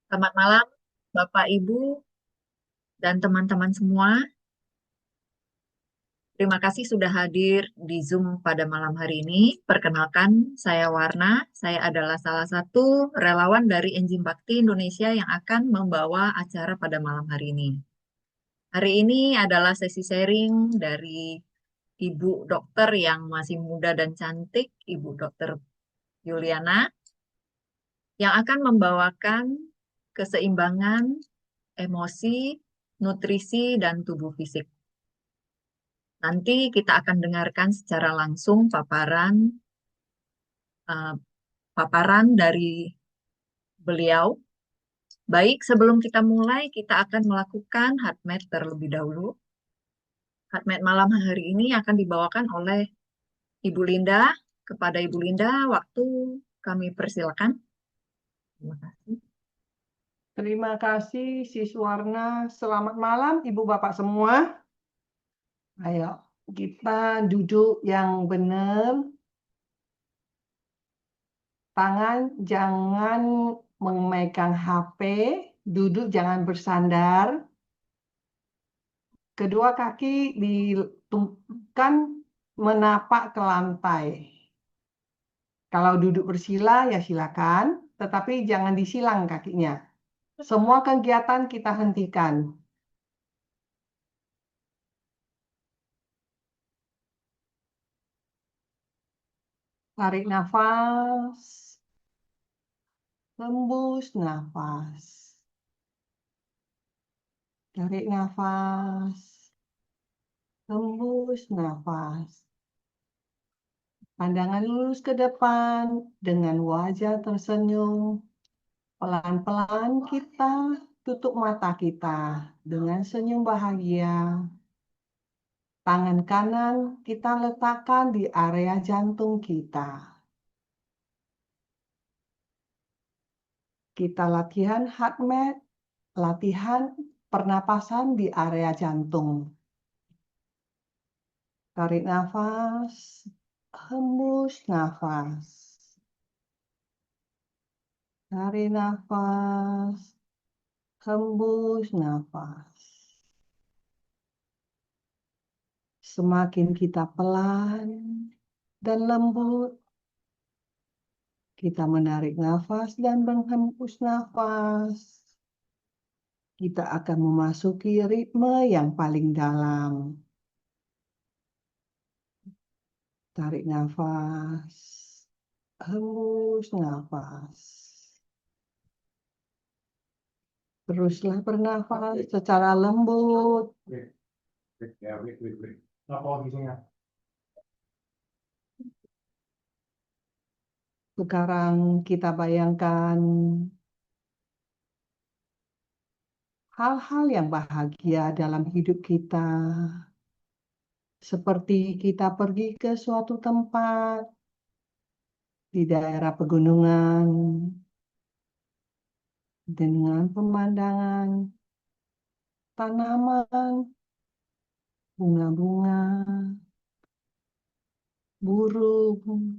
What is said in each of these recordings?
Selamat malam, Bapak, Ibu, dan teman-teman semua. Terima kasih sudah hadir di Zoom pada malam hari ini. Perkenalkan, saya Warna. Saya adalah salah satu relawan dari Enzim Bakti Indonesia yang akan membawa acara pada malam hari ini. Hari ini adalah sesi sharing dari Ibu Dokter yang masih muda dan cantik, Ibu Dokter Yuliana, yang akan membawakan keseimbangan emosi, nutrisi, dan tubuh fisik. Nanti kita akan dengarkan secara langsung eh, paparan dari beliau. Baik, sebelum kita mulai, kita akan melakukan heart terlebih dahulu. Heart malam hari ini akan dibawakan oleh Ibu Linda. Kepada Ibu Linda, waktu kami persilakan. Terima kasih. Terima kasih, Siswarna. Selamat malam, Ibu Bapak semua. Ayo, kita duduk yang benar. Tangan jangan memegang HP. Duduk jangan bersandar. Kedua kaki ditumpukkan menapak ke lantai. Kalau duduk bersila, ya silakan. Tetapi jangan disilang kakinya. Semua kegiatan kita hentikan. Tarik nafas, hembus nafas. Tarik nafas, hembus nafas. Pandangan lurus ke depan dengan wajah tersenyum. Pelan-pelan kita tutup mata kita dengan senyum bahagia. Tangan kanan kita letakkan di area jantung kita. Kita latihan heart math, latihan pernapasan di area jantung. Tarik nafas, hembus nafas. Tarik nafas, hembus nafas. Semakin kita pelan dan lembut, kita menarik nafas dan menghembus nafas. Kita akan memasuki ritme yang paling dalam. Tarik nafas, hembus nafas. Teruslah bernafas secara lembut. Sekarang kita bayangkan hal-hal yang bahagia dalam hidup kita. Seperti kita pergi ke suatu tempat di daerah pegunungan dengan pemandangan tanaman, bunga-bunga, burung,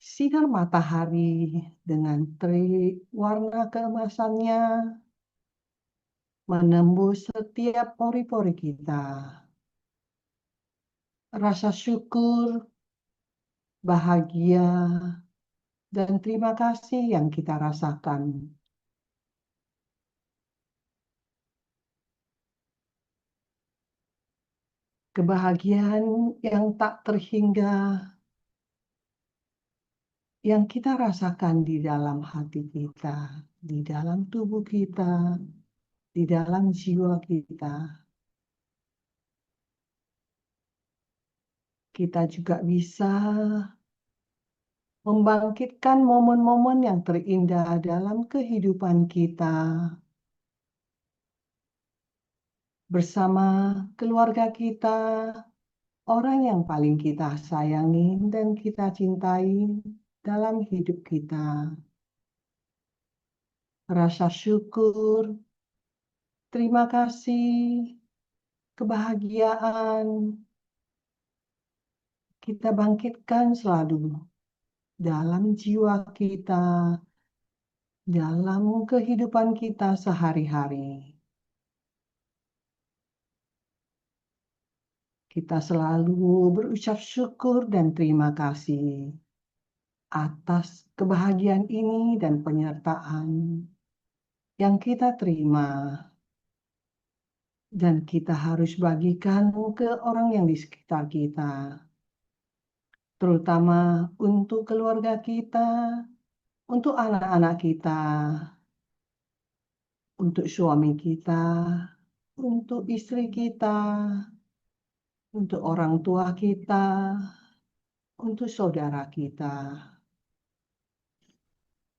sinar matahari dengan terik warna keemasannya menembus setiap pori-pori kita. Rasa syukur, bahagia, dan terima kasih yang kita rasakan. Kebahagiaan yang tak terhingga, yang kita rasakan di dalam hati kita, di dalam tubuh kita, di dalam jiwa kita. Kita juga bisa membangkitkan momen-momen yang terindah dalam kehidupan kita bersama keluarga kita, orang yang paling kita sayangi dan kita cintai dalam hidup kita. Rasa syukur, terima kasih, kebahagiaan, kita bangkitkan selalu dalam jiwa kita, dalam kehidupan kita sehari-hari. Kita selalu berucap syukur dan terima kasih atas kebahagiaan ini dan penyertaan yang kita terima dan kita harus bagikan ke orang yang di sekitar kita, terutama untuk keluarga kita, untuk anak-anak kita, untuk suami kita, untuk istri kita, untuk orang tua kita, untuk saudara kita,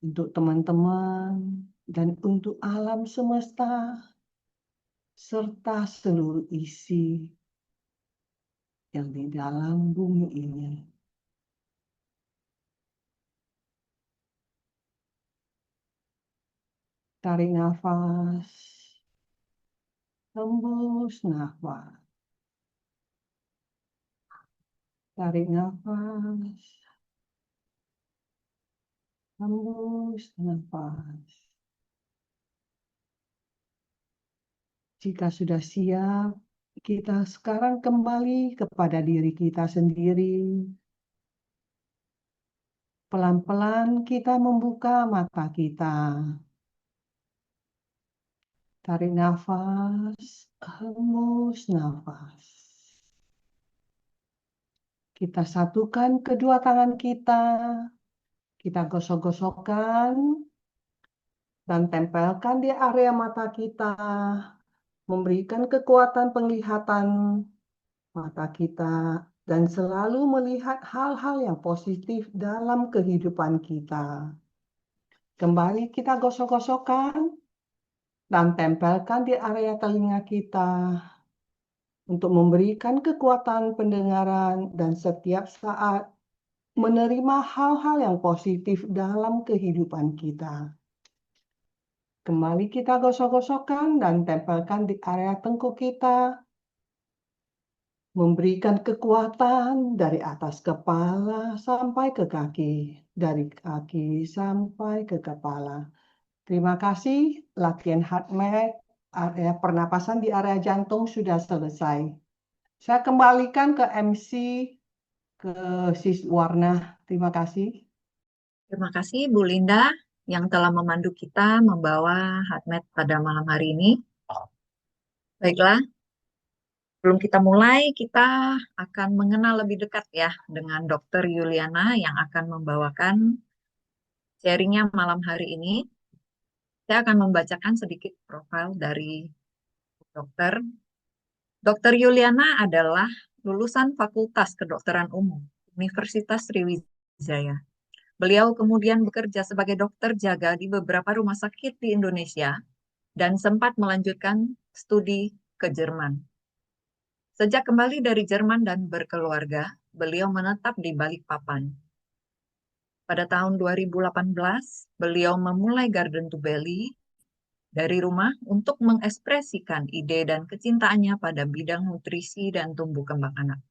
untuk teman-teman, dan untuk alam semesta, serta seluruh isi yang di dalam bumi ini. Tarik nafas, hembus nafas. Tarik nafas, hembus nafas. Jika sudah siap, kita sekarang kembali kepada diri kita sendiri. Pelan-pelan kita membuka mata kita. Tarik nafas, hembus nafas. Kita satukan kedua tangan kita gosok-gosokkan dan tempelkan di area mata kita, memberikan kekuatan penglihatan mata kita dan selalu melihat hal-hal yang positif dalam kehidupan kita. Kembali kita gosok-gosokkan dan tempelkan di area telinga kita untuk memberikan kekuatan pendengaran dan setiap saat menerima hal-hal yang positif dalam kehidupan kita. Kembali kita gosok-gosokkan dan tempelkan di area tengkuk kita, memberikan kekuatan dari atas kepala sampai ke kaki, dari kaki sampai ke kepala. Terima kasih, latihan HeartMath, area pernapasan di area jantung sudah selesai. Saya kembalikan ke MC, ke Sis Warna. Terima kasih. Terima kasih Bu Linda yang telah memandu kita membawa HeartMath pada malam hari ini. Baiklah, sebelum kita mulai, kita akan mengenal lebih dekat ya dengan Dr. Yuliana yang akan membawakan sharingnya malam hari ini. Saya akan membacakan sedikit profil dari dokter. Dr. Yuliana adalah lulusan Fakultas Kedokteran Umum Universitas Sriwijaya. Beliau kemudian bekerja sebagai dokter jaga di beberapa rumah sakit di Indonesia dan sempat melanjutkan studi ke Jerman. Sejak kembali dari Jerman dan berkeluarga, beliau menetap di Balikpapan. Pada tahun 2018, beliau memulai Garden to Belly dari rumah untuk mengekspresikan ide dan kecintaannya pada bidang nutrisi dan tumbuh kembang anak.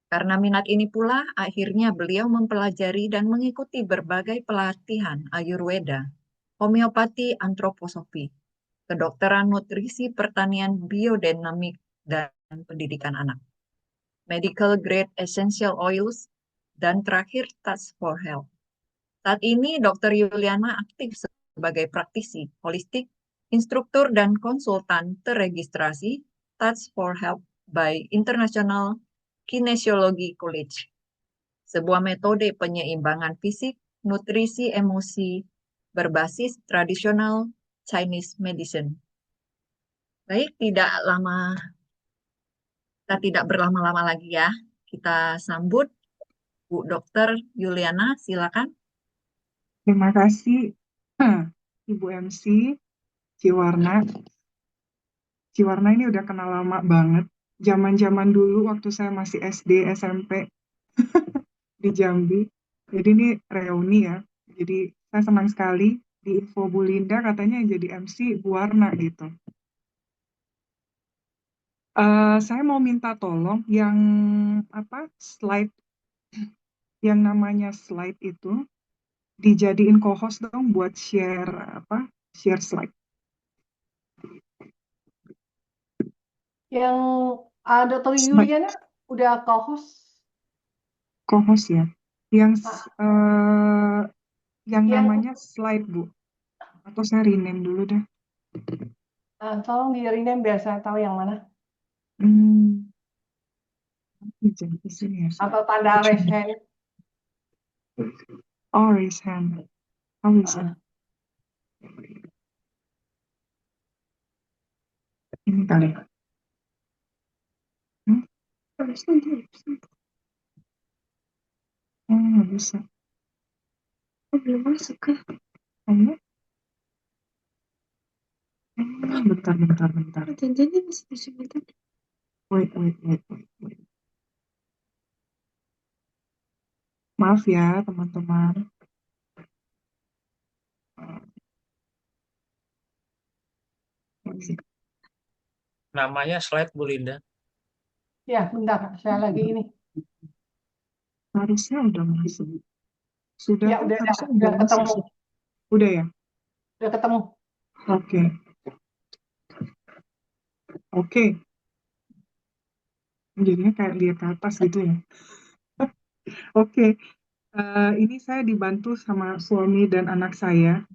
Karena minat ini pula, akhirnya beliau mempelajari dan mengikuti berbagai pelatihan Ayurveda, homeopati, antroposofi, kedokteran nutrisi, pertanian, biodinamik, dan pendidikan anak, medical grade essential oils, dan terakhir Touch for Health. Saat ini Dr. Yuliana aktif sebagai praktisi holistik, instruktur dan konsultan terregistrasi Touch for Health by International Kinesiology College, sebuah metode penyeimbangan fisik, nutrisi, emosi berbasis tradisional Chinese medicine. Baik, kita tidak berlama-lama lagi ya. Kita sambut Bu Dr. Yuliana, silakan. Terima kasih Ibu MC, Ciwarna. Ciwarna ini udah kenal lama banget. Zaman-zaman dulu waktu saya masih SD, SMP di Jambi. Jadi ini reuni ya. Jadi saya senang sekali di info Bu Linda katanya yang jadi MC Bu Warna gitu. Saya mau minta tolong yang slide yang namanya slide itu dijadiin co-host dong buat share slide. Yang Dr. Slide Yuliana udah co-host. co-host ya. Yang Ah, yang yang namanya slide, Bu. Atau saya rename dulu deh. tolong di rename biar saya tahu yang mana. Hmm, jangan ke sini ya. Atau tanda raise hand. Oh, raise hand. How is it? Ah, Ini kali. Hmm? Oh, nggak bisa. Oh, belum masuk ke. Oh, bentar. Janjinya masih disimpan. Wait. Maaf ya, teman-teman. Namanya slide Bu Linda. ya, bentar, saya lagi ini. Harusnya udah masuk. Sudah Ya, kan? udah Harusnya udah udah ketemu, masuk. Udah ya? udah ketemu. Oke. Jadinya kayak lihat ke atas gitu ya. Oke. Ini saya dibantu sama suami dan anak saya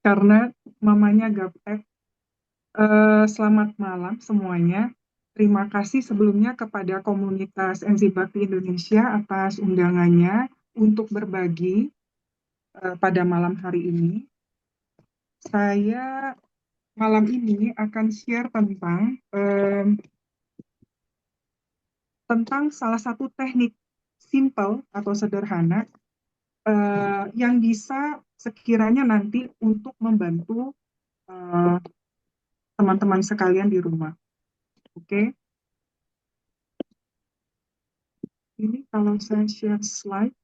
karena mamanya gaptek. Selamat malam semuanya. Terima kasih sebelumnya kepada komunitas Enzim Bakti Indonesia atas undangannya untuk berbagi pada malam hari ini. Saya malam ini akan share tentang salah satu teknik simple atau sederhana yang bisa sekiranya nanti untuk membantu eh, teman-teman sekalian di rumah. Oke, ini kalau saya share slide,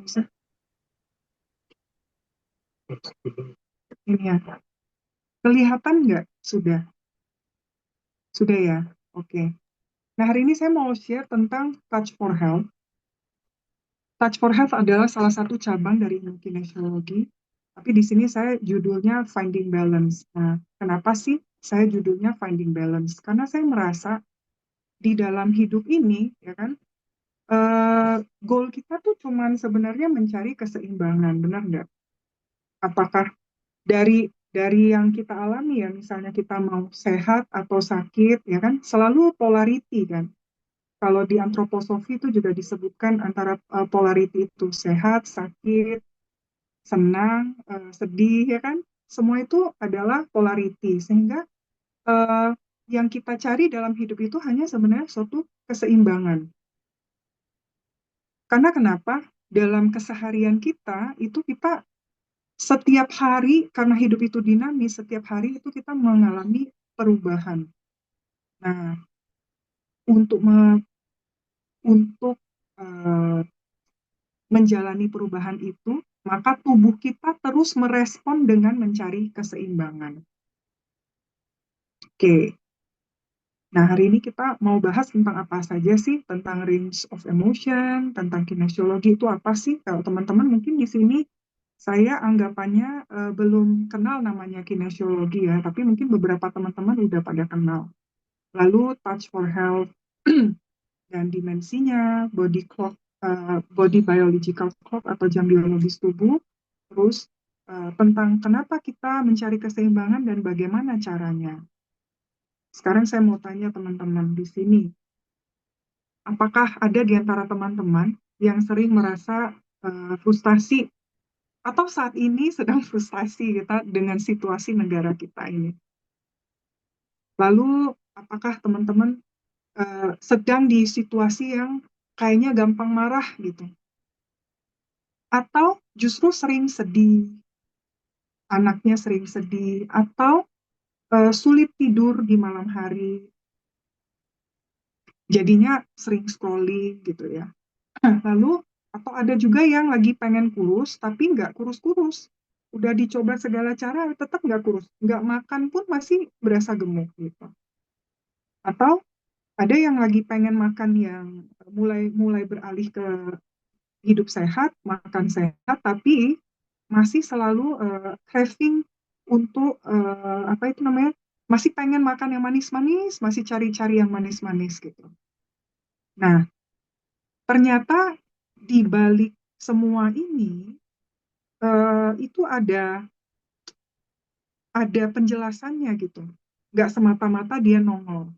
bisa ini ya, kelihatan nggak? Sudah ya. Oke. Nah, hari ini saya mau share tentang Touch for Health. Touch for Health adalah salah satu cabang dari ilmu kinesiologi, tapi di sini saya judulnya Finding Balance. Nah, kenapa sih saya judulnya Finding Balance? Karena saya merasa di dalam hidup ini, ya kan, goal kita tuh cuman sebenarnya mencari keseimbangan, benar nggak? Apakah dari yang kita alami ya, misalnya kita mau sehat atau sakit, ya kan, selalu polarity kan. Kalau di antroposofi itu juga disebutkan antara polarity itu sehat, sakit, senang, sedih, ya kan? Semua itu adalah polarity. Sehingga eh, yang kita cari dalam hidup itu hanya sebenarnya suatu keseimbangan. Karena kenapa? Dalam keseharian kita, itu kita setiap hari, karena hidup itu dinamis, setiap hari itu kita mengalami perubahan. Nah, untuk untuk eh, menjalani perubahan itu, maka tubuh kita terus merespon dengan mencari keseimbangan. Oke, nah hari ini kita mau bahas tentang apa saja sih, tentang range of emotion, tentang kinesiologi itu apa sih? Kalau teman-teman mungkin di sini saya anggapannya belum kenal namanya kinesiologi ya, tapi mungkin beberapa teman-teman udah pada kenal. Lalu touch for health dan dimensinya, body clock, body biological clock atau jam biologis tubuh, terus tentang kenapa kita mencari keseimbangan dan bagaimana caranya. Sekarang saya mau tanya teman-teman di sini, apakah ada di antara teman-teman yang sering merasa frustasi atau saat ini sedang frustasi kita dengan situasi negara kita ini? Lalu, apakah teman-teman sedang di situasi yang kayaknya gampang marah gitu? Atau justru sering sedih, anaknya sering sedih, atau sulit tidur di malam hari, jadinya sering scrolling gitu ya. Lalu, atau ada juga yang lagi pengen kurus, tapi nggak kurus-kurus. Udah dicoba segala cara, tetap nggak kurus. Nggak makan pun masih berasa gemuk gitu. Atau Ada yang lagi pengen makan yang mulai beralih ke hidup sehat, makan sehat, tapi masih selalu craving untuk apa itu namanya, masih pengen makan yang manis-manis, masih cari-cari yang manis-manis gitu. Nah, ternyata di balik semua ini itu ada penjelasannya gitu. Nggak semata-mata dia nongol.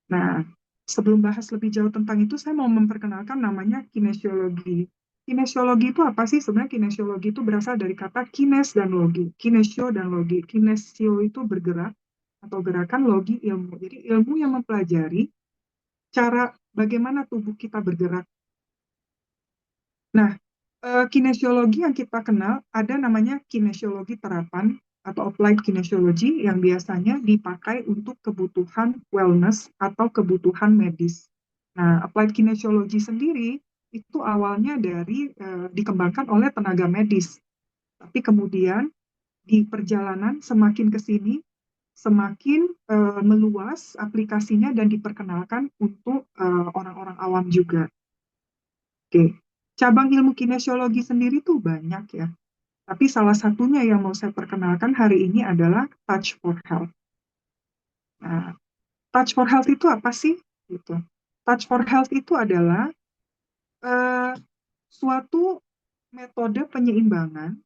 Nah, sebelum bahas lebih jauh tentang itu, saya mau memperkenalkan namanya kinesiologi. Kinesiologi itu apa sih? Sebenarnya kinesiologi itu berasal dari kata kines dan logi. Kinesio dan logi. Kinesio itu bergerak atau gerakan, logi ilmu. Jadi ilmu yang mempelajari cara bagaimana tubuh kita bergerak. Nah, kinesiologi yang kita kenal ada namanya kinesiologi terapan atau applied kinesiology yang biasanya dipakai untuk kebutuhan wellness atau kebutuhan medis. Nah, applied kinesiology sendiri itu awalnya dikembangkan oleh tenaga medis, tapi kemudian di perjalanan semakin ke sini semakin meluas aplikasinya dan diperkenalkan untuk orang-orang awam juga. Oke, cabang ilmu kinesiologi sendiri tuh banyak ya. Tapi salah satunya yang mau saya perkenalkan hari ini adalah Touch for Health. Nah, Touch for Health itu apa sih? Gitu. Touch for Health itu adalah eh, suatu metode penyeimbangan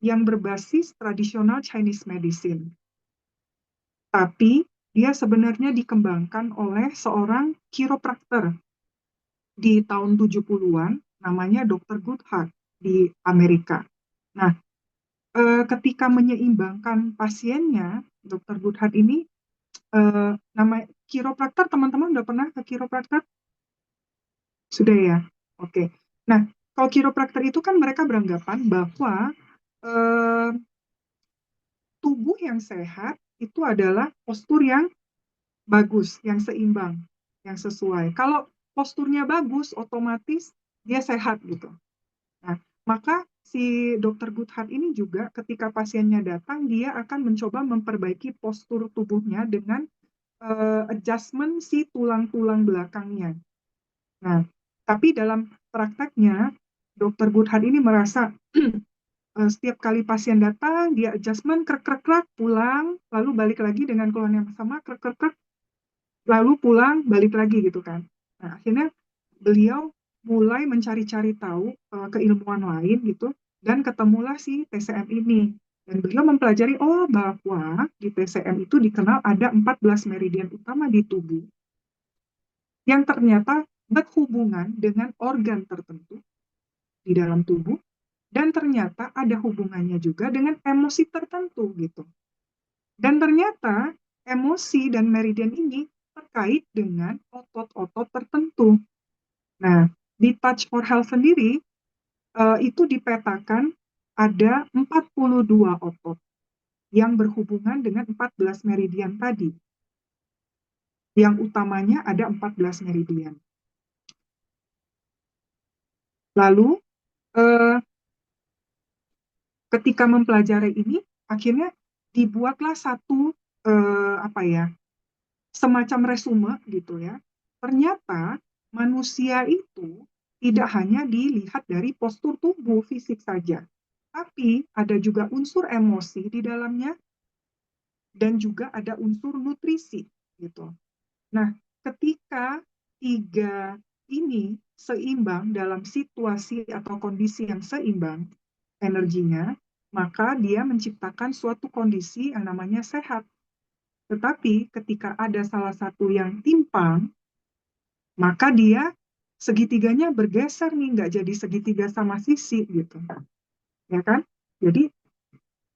yang berbasis tradisional Chinese medicine. Tapi dia sebenarnya dikembangkan oleh seorang chiropractor di tahun 70-an, namanya Dr. Goodhart di Amerika. Nah, ketika menyeimbangkan pasiennya, Dr. Goodhart ini nama kiropraktor, teman-teman udah pernah ke kiropraktor? Sudah ya? Oke. Nah, kalau kiropraktor itu kan mereka beranggapan bahwa eh, tubuh yang sehat itu adalah postur yang bagus, yang seimbang, yang sesuai. Kalau posturnya bagus, otomatis dia sehat gitu. Nah, maka si dokter Goodhart ini juga ketika pasiennya datang, dia akan mencoba memperbaiki postur tubuhnya dengan adjustment si tulang-tulang belakangnya. Nah, tapi dalam prakteknya, dokter Goodhart ini merasa setiap kali pasien datang, dia adjustment, krek-krek-krek, pulang, lalu balik lagi dengan keluhan yang sama, krek-krek-krek, lalu pulang, balik lagi gitu kan. Nah, akhirnya beliau mulai mencari-cari tahu keilmuan lain gitu, dan ketemulah si TCM ini. Dan beliau mempelajari, oh bahwa di TCM itu dikenal ada 14 meridian utama di tubuh yang ternyata berhubungan dengan organ tertentu di dalam tubuh, dan ternyata ada hubungannya juga dengan emosi tertentu gitu. Dan ternyata emosi dan meridian ini terkait dengan otot-otot tertentu. Nah, di Touch for Health sendiri itu dipetakan ada 42 otot yang berhubungan dengan 14 meridian tadi. Yang utamanya ada 14 meridian. Lalu ketika mempelajari ini, akhirnya dibuatlah satu semacam resume gitu ya. Ternyata manusia itu tidak hanya dilihat dari postur tubuh fisik saja, tapi ada juga unsur emosi di dalamnya dan juga ada unsur nutrisi gitu. Nah, ketika tiga ini seimbang dalam situasi atau kondisi yang seimbang energinya, maka dia menciptakan suatu kondisi yang namanya sehat. Tetapi ketika ada salah satu yang timpang, maka dia segitiganya bergeser nih, nggak jadi segitiga sama sisi gitu. Ya kan? Jadi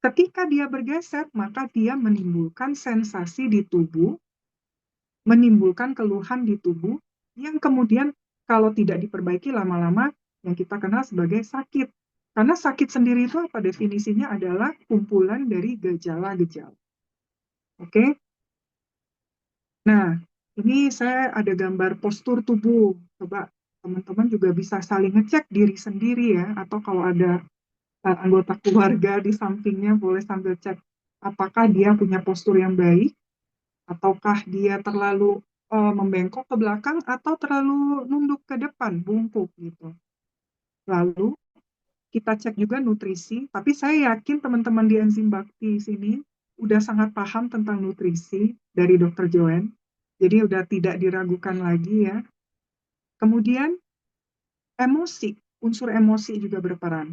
ketika dia bergeser, maka dia menimbulkan sensasi di tubuh, menimbulkan keluhan di tubuh, yang kemudian kalau tidak diperbaiki lama-lama yang kita kenal sebagai sakit. Karena sakit sendiri itu apa definisinya adalah kumpulan dari gejala-gejala. Oke? Nah, ini saya ada gambar postur tubuh. Coba teman-teman juga bisa saling ngecek diri sendiri ya, atau kalau ada anggota keluarga di sampingnya boleh sambil cek apakah dia punya postur yang baik, Ataukah dia terlalu membengkok ke belakang atau terlalu nunduk ke depan, bungkuk gitu. Lalu kita cek juga nutrisi, tapi saya yakin teman-teman di Enzim Bakti sini udah sangat paham tentang nutrisi dari Dr. Joanne. Jadi udah tidak diragukan lagi ya. Kemudian emosi, unsur emosi juga berperan.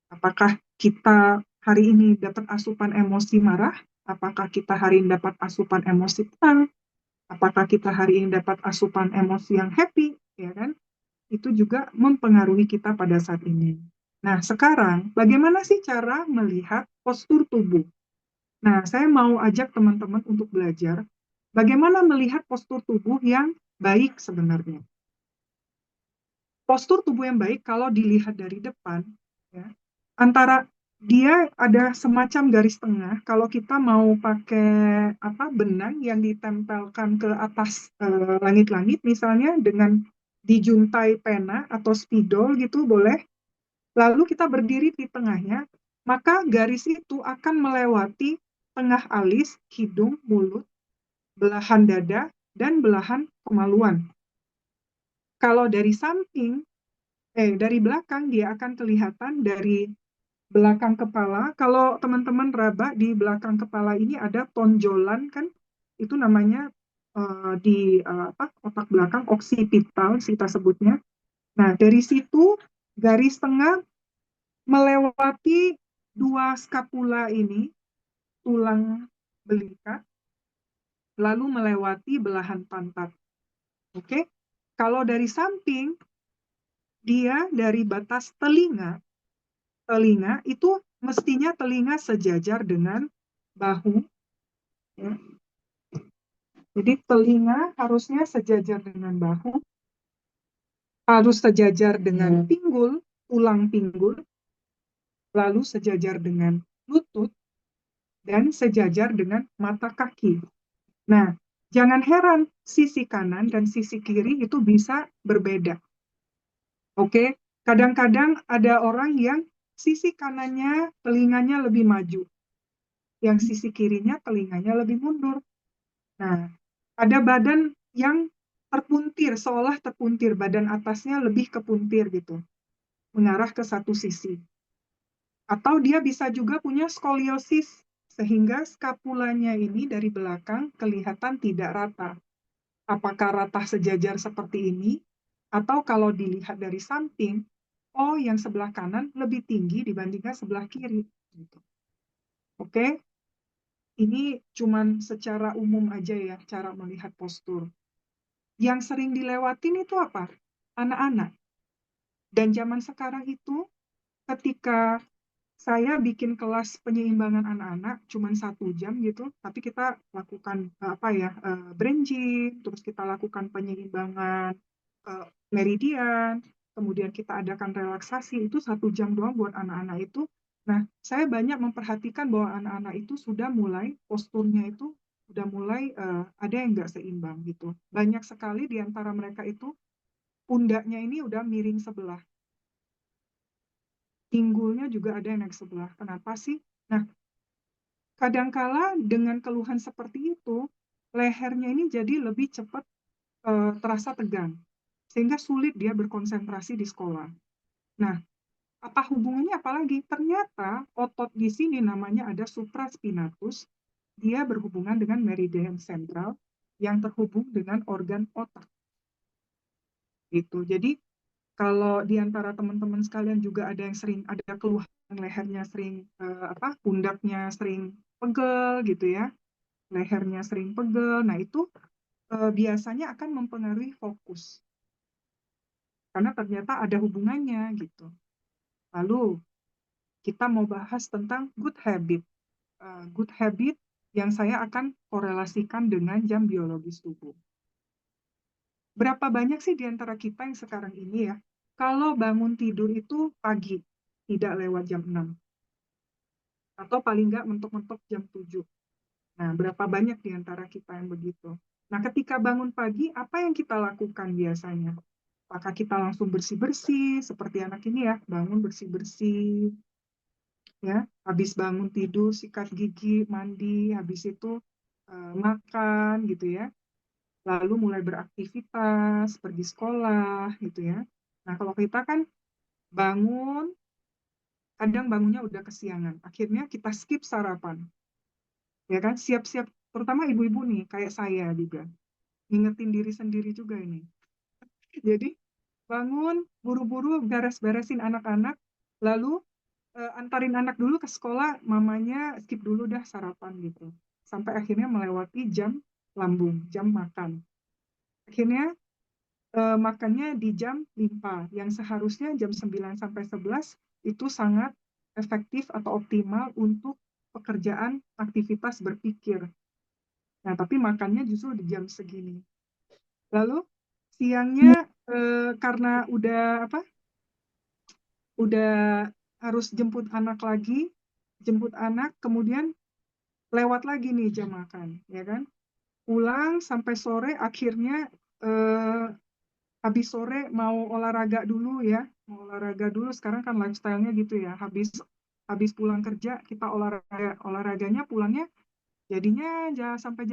Apakah kita hari ini dapat asupan emosi marah? Apakah kita hari ini dapat asupan emosi tenang? Apakah kita hari ini dapat asupan emosi yang happy? Ya kan? Itu juga mempengaruhi kita pada saat ini. Nah, sekarang bagaimana sih cara melihat postur tubuh? Nah, saya mau ajak teman-teman untuk belajar bagaimana melihat postur tubuh yang baik sebenarnya. Postur tubuh yang baik kalau dilihat dari depan, ya, antara dia ada semacam garis tengah. Kalau kita mau pakai benang yang ditempelkan ke atas langit-langit, misalnya dengan dijuntai pena atau spidol gitu boleh. Lalu kita berdiri di tengahnya, maka garis itu akan melewati tengah alis, hidung, mulut, belahan dada, dan belahan kemaluan. Kalau dari samping, dari belakang dia akan kelihatan dari belakang kepala. Kalau teman-teman raba di belakang kepala ini ada tonjolan kan, itu namanya di otak belakang oksipital kita sebutnya. Nah, dari situ garis tengah melewati dua skapula ini, tulang belikat, lalu melewati belahan pantat. Oke? Kalau dari samping, dia dari batas telinga itu mestinya telinga sejajar dengan bahu. Ya. Jadi telinga harusnya sejajar dengan bahu, harus sejajar dengan pinggul, tulang pinggul, lalu sejajar dengan lutut, dan sejajar dengan mata kaki. Nah, jangan heran sisi kanan dan sisi kiri itu bisa berbeda. Oke, kadang-kadang ada orang yang sisi kanannya telinganya lebih maju, yang sisi kirinya telinganya lebih mundur. Nah, ada badan yang terpuntir, seolah terpuntir, badan atasnya lebih kepuntir gitu, mengarah ke satu sisi. Atau dia bisa juga punya skoliosis, sehingga skapulanya ini dari belakang kelihatan tidak rata. Apakah rata sejajar seperti ini? Atau kalau dilihat dari samping, oh yang sebelah kanan lebih tinggi dibandingkan sebelah kiri. Gitu. Oke, ini cuman secara umum aja ya cara melihat postur. Yang sering dilewatin itu apa? Anak-anak. Dan zaman sekarang itu ketika saya bikin kelas penyeimbangan anak-anak cuma 1 jam gitu, tapi kita lakukan brain gym, terus kita lakukan penyeimbangan meridian, kemudian kita adakan relaksasi, itu 1 jam doang buat anak-anak itu. Nah, saya banyak memperhatikan bahwa anak-anak itu sudah mulai posturnya itu sudah mulai ada yang nggak seimbang gitu. Banyak sekali di antara mereka itu pundaknya ini udah miring sebelah. Pinggulnya juga ada yang naik sebelah. Kenapa sih? Nah, kadangkala dengan keluhan seperti itu, lehernya ini jadi lebih cepat terasa tegang, sehingga sulit dia berkonsentrasi di sekolah. Nah, apa hubungannya apalagi? Ternyata otot di sini namanya ada supraspinatus, dia berhubungan dengan meridian sentral yang terhubung dengan organ otak. Gitu. Jadi kalau di antara teman-teman sekalian juga ada yang sering ada keluhan lehernya sering pundaknya sering pegel gitu ya, lehernya sering pegel. Nah, itu biasanya akan mempengaruhi fokus. Karena ternyata ada hubungannya gitu. Lalu kita mau bahas tentang good habit. Good habit yang saya akan korelasikan dengan jam biologis tubuh. Berapa banyak sih di antara kita yang sekarang ini ya, kalau bangun tidur itu pagi, tidak lewat jam 6. Atau paling nggak mentok-mentok jam 7. Nah, berapa banyak di antara kita yang begitu? Nah, ketika bangun pagi, apa yang kita lakukan biasanya? Apakah kita langsung bersih-bersih, seperti anak ini ya, bangun bersih-bersih, ya, habis bangun tidur, sikat gigi, mandi, habis itu makan gitu ya, lalu mulai beraktivitas, pergi sekolah gitu ya. Nah, kalau kita kan bangun, kadang bangunnya udah kesiangan, akhirnya kita skip sarapan, ya kan? Siap-siap, terutama ibu-ibu nih, kayak saya juga, ngingetin diri sendiri juga ini. Jadi bangun, buru-buru beres-beresin anak-anak, lalu antarin anak dulu ke sekolah, mamanya skip dulu dah sarapan gitu. Sampai akhirnya melewati jam lambung, jam makan. Akhirnya makannya di jam 5, yang seharusnya jam 9 sampai 11 itu sangat efektif atau optimal untuk pekerjaan aktivitas berpikir. Nah, tapi makannya justru di jam segini. Lalu siangnya karena udah harus jemput anak lagi, kemudian lewat lagi nih jam makan, ya kan? Pulang sampai sore, akhirnya eh, habis sore mau olahraga dulu ya, mau olahraga dulu. Sekarang kan lifestyle-nya gitu ya, habis habis pulang kerja kita olahraganya pulangnya jadinya sampai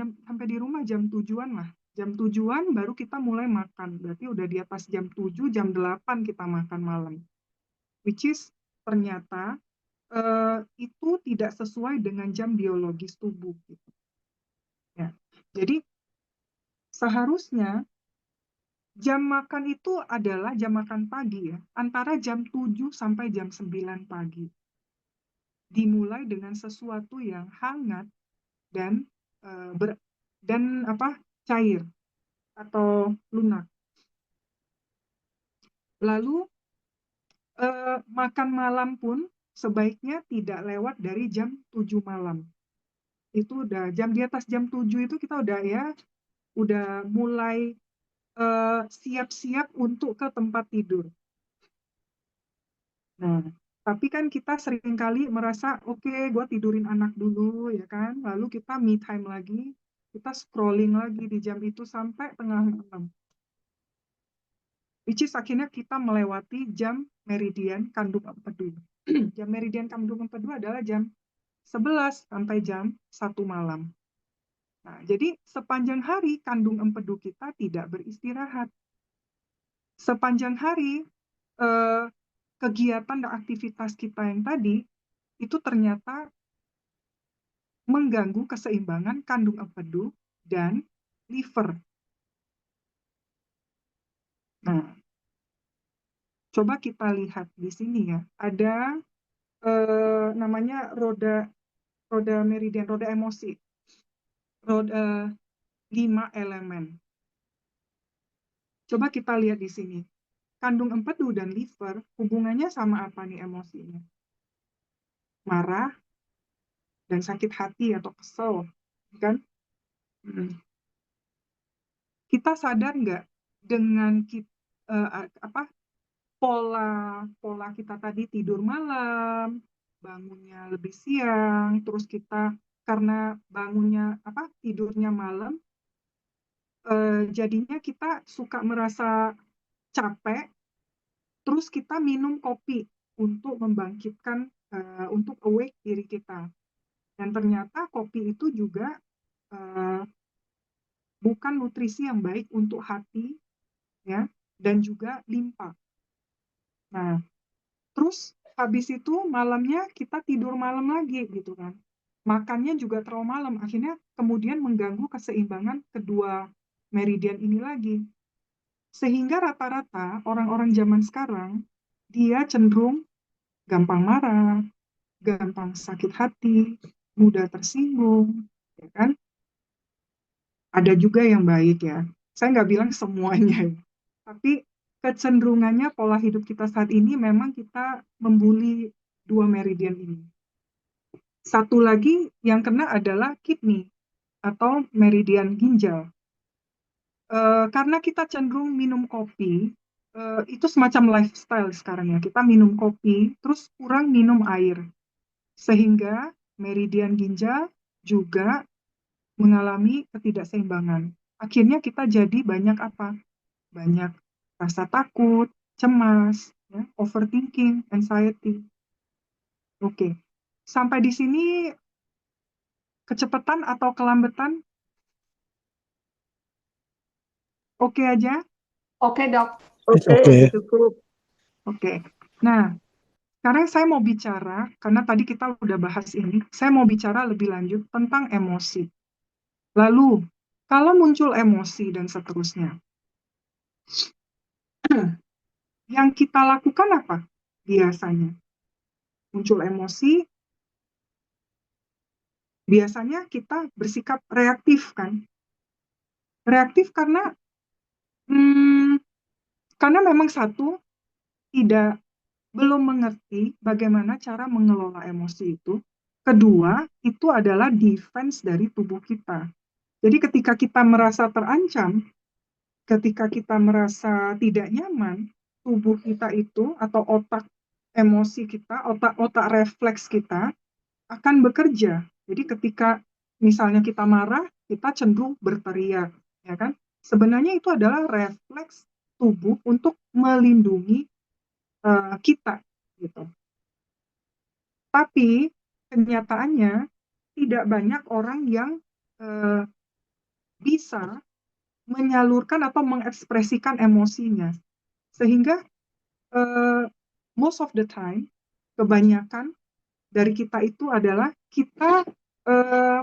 di rumah jam 7-an lah. Jam 7-an baru kita mulai makan. Berarti udah di atas jam 7, jam 8 kita makan malam. Which is ternyata itu tidak sesuai dengan jam biologis tubuh gitu. Ya. Jadi seharusnya jam makan itu adalah jam makan pagi ya, antara jam 7 sampai jam 9 pagi. Dimulai dengan sesuatu yang hangat dan eh, ber, dan cair atau lunak. Lalu makan malam pun sebaiknya tidak lewat dari jam 7 malam. Itu udah jam di atas jam 7 itu kita udah mulai siap-siap untuk ke tempat tidur. Nah, tapi kan kita seringkali merasa, oke, gue tidurin anak dulu, ya kan? Lalu kita me time lagi, kita scrolling lagi di jam itu sampai tengah malam. Which is akhirnya kita melewati jam meridian kandung empedu. Jam meridian kandung empedu adalah jam 11 sampai jam 1 malam. Nah, jadi sepanjang hari kandung empedu kita tidak beristirahat. Sepanjang hari eh, kegiatan dan aktivitas kita yang tadi itu ternyata mengganggu keseimbangan kandung empedu dan liver. Nah, coba kita lihat di sini ya, ada namanya roda meridian, roda emosi, roda 5 elemen. Coba kita lihat di sini. Kandung empedu dan liver hubungannya sama apa nih emosinya? Marah dan sakit hati atau kesel, kan? Kita sadar nggak dengan pola kita tadi tidur malam, bangunnya lebih siang, terus kita karena tidurnya malam, jadinya kita suka merasa capek, terus kita minum kopi untuk membangkitkan, untuk awake diri kita. Dan ternyata kopi itu juga bukan nutrisi yang baik untuk hati, ya, dan juga limpa. Nah, terus habis itu malamnya kita tidur malam lagi gitu kan. Makannya juga terlalu malam, akhirnya kemudian mengganggu keseimbangan kedua meridian ini lagi. Sehingga rata-rata orang-orang zaman sekarang dia cenderung gampang marah, gampang sakit hati, mudah tersinggung, ya kan? Ada juga yang baik ya. Saya nggak bilang semuanya, ya. Tapi kecenderungannya pola hidup kita saat ini memang kita membuli dua meridian ini. Satu lagi yang kena adalah kidney atau meridian ginjal. Karena kita cenderung minum kopi, itu semacam lifestyle sekarang ya. Kita minum kopi, terus kurang minum air. Sehingga meridian ginjal juga mengalami ketidakseimbangan. Akhirnya kita jadi banyak apa? Banyak rasa takut, cemas, ya, overthinking, anxiety. Oke, sampai di sini Kecepatan atau kelambatan? Oke aja? Oke, Dok. Oke, Oke. cukup. Oke. Nah, sekarang saya mau bicara, karena tadi kita udah bahas ini, saya mau bicara lebih lanjut tentang emosi. Lalu, kalau muncul emosi dan seterusnya, yang kita lakukan apa biasanya? Muncul emosi, biasanya kita bersikap reaktif kan? Reaktif hmm, karena memang satu, tidak belum mengerti bagaimana cara mengelola emosi itu. Kedua, itu adalah defense dari tubuh kita. Jadi ketika kita merasa terancam, ketika kita merasa tidak nyaman, tubuh kita itu atau otak emosi kita, otak-otak refleks kita akan bekerja. Jadi ketika misalnya kita marah, kita cenderung berteriak, ya kan? Sebenarnya itu adalah refleks tubuh untuk melindungi kita, gitu. Tapi kenyataannya tidak banyak orang yang eh, bisa menyalurkan atau mengekspresikan emosinya. Sehingga most of the time, kebanyakan dari kita itu adalah kita eh,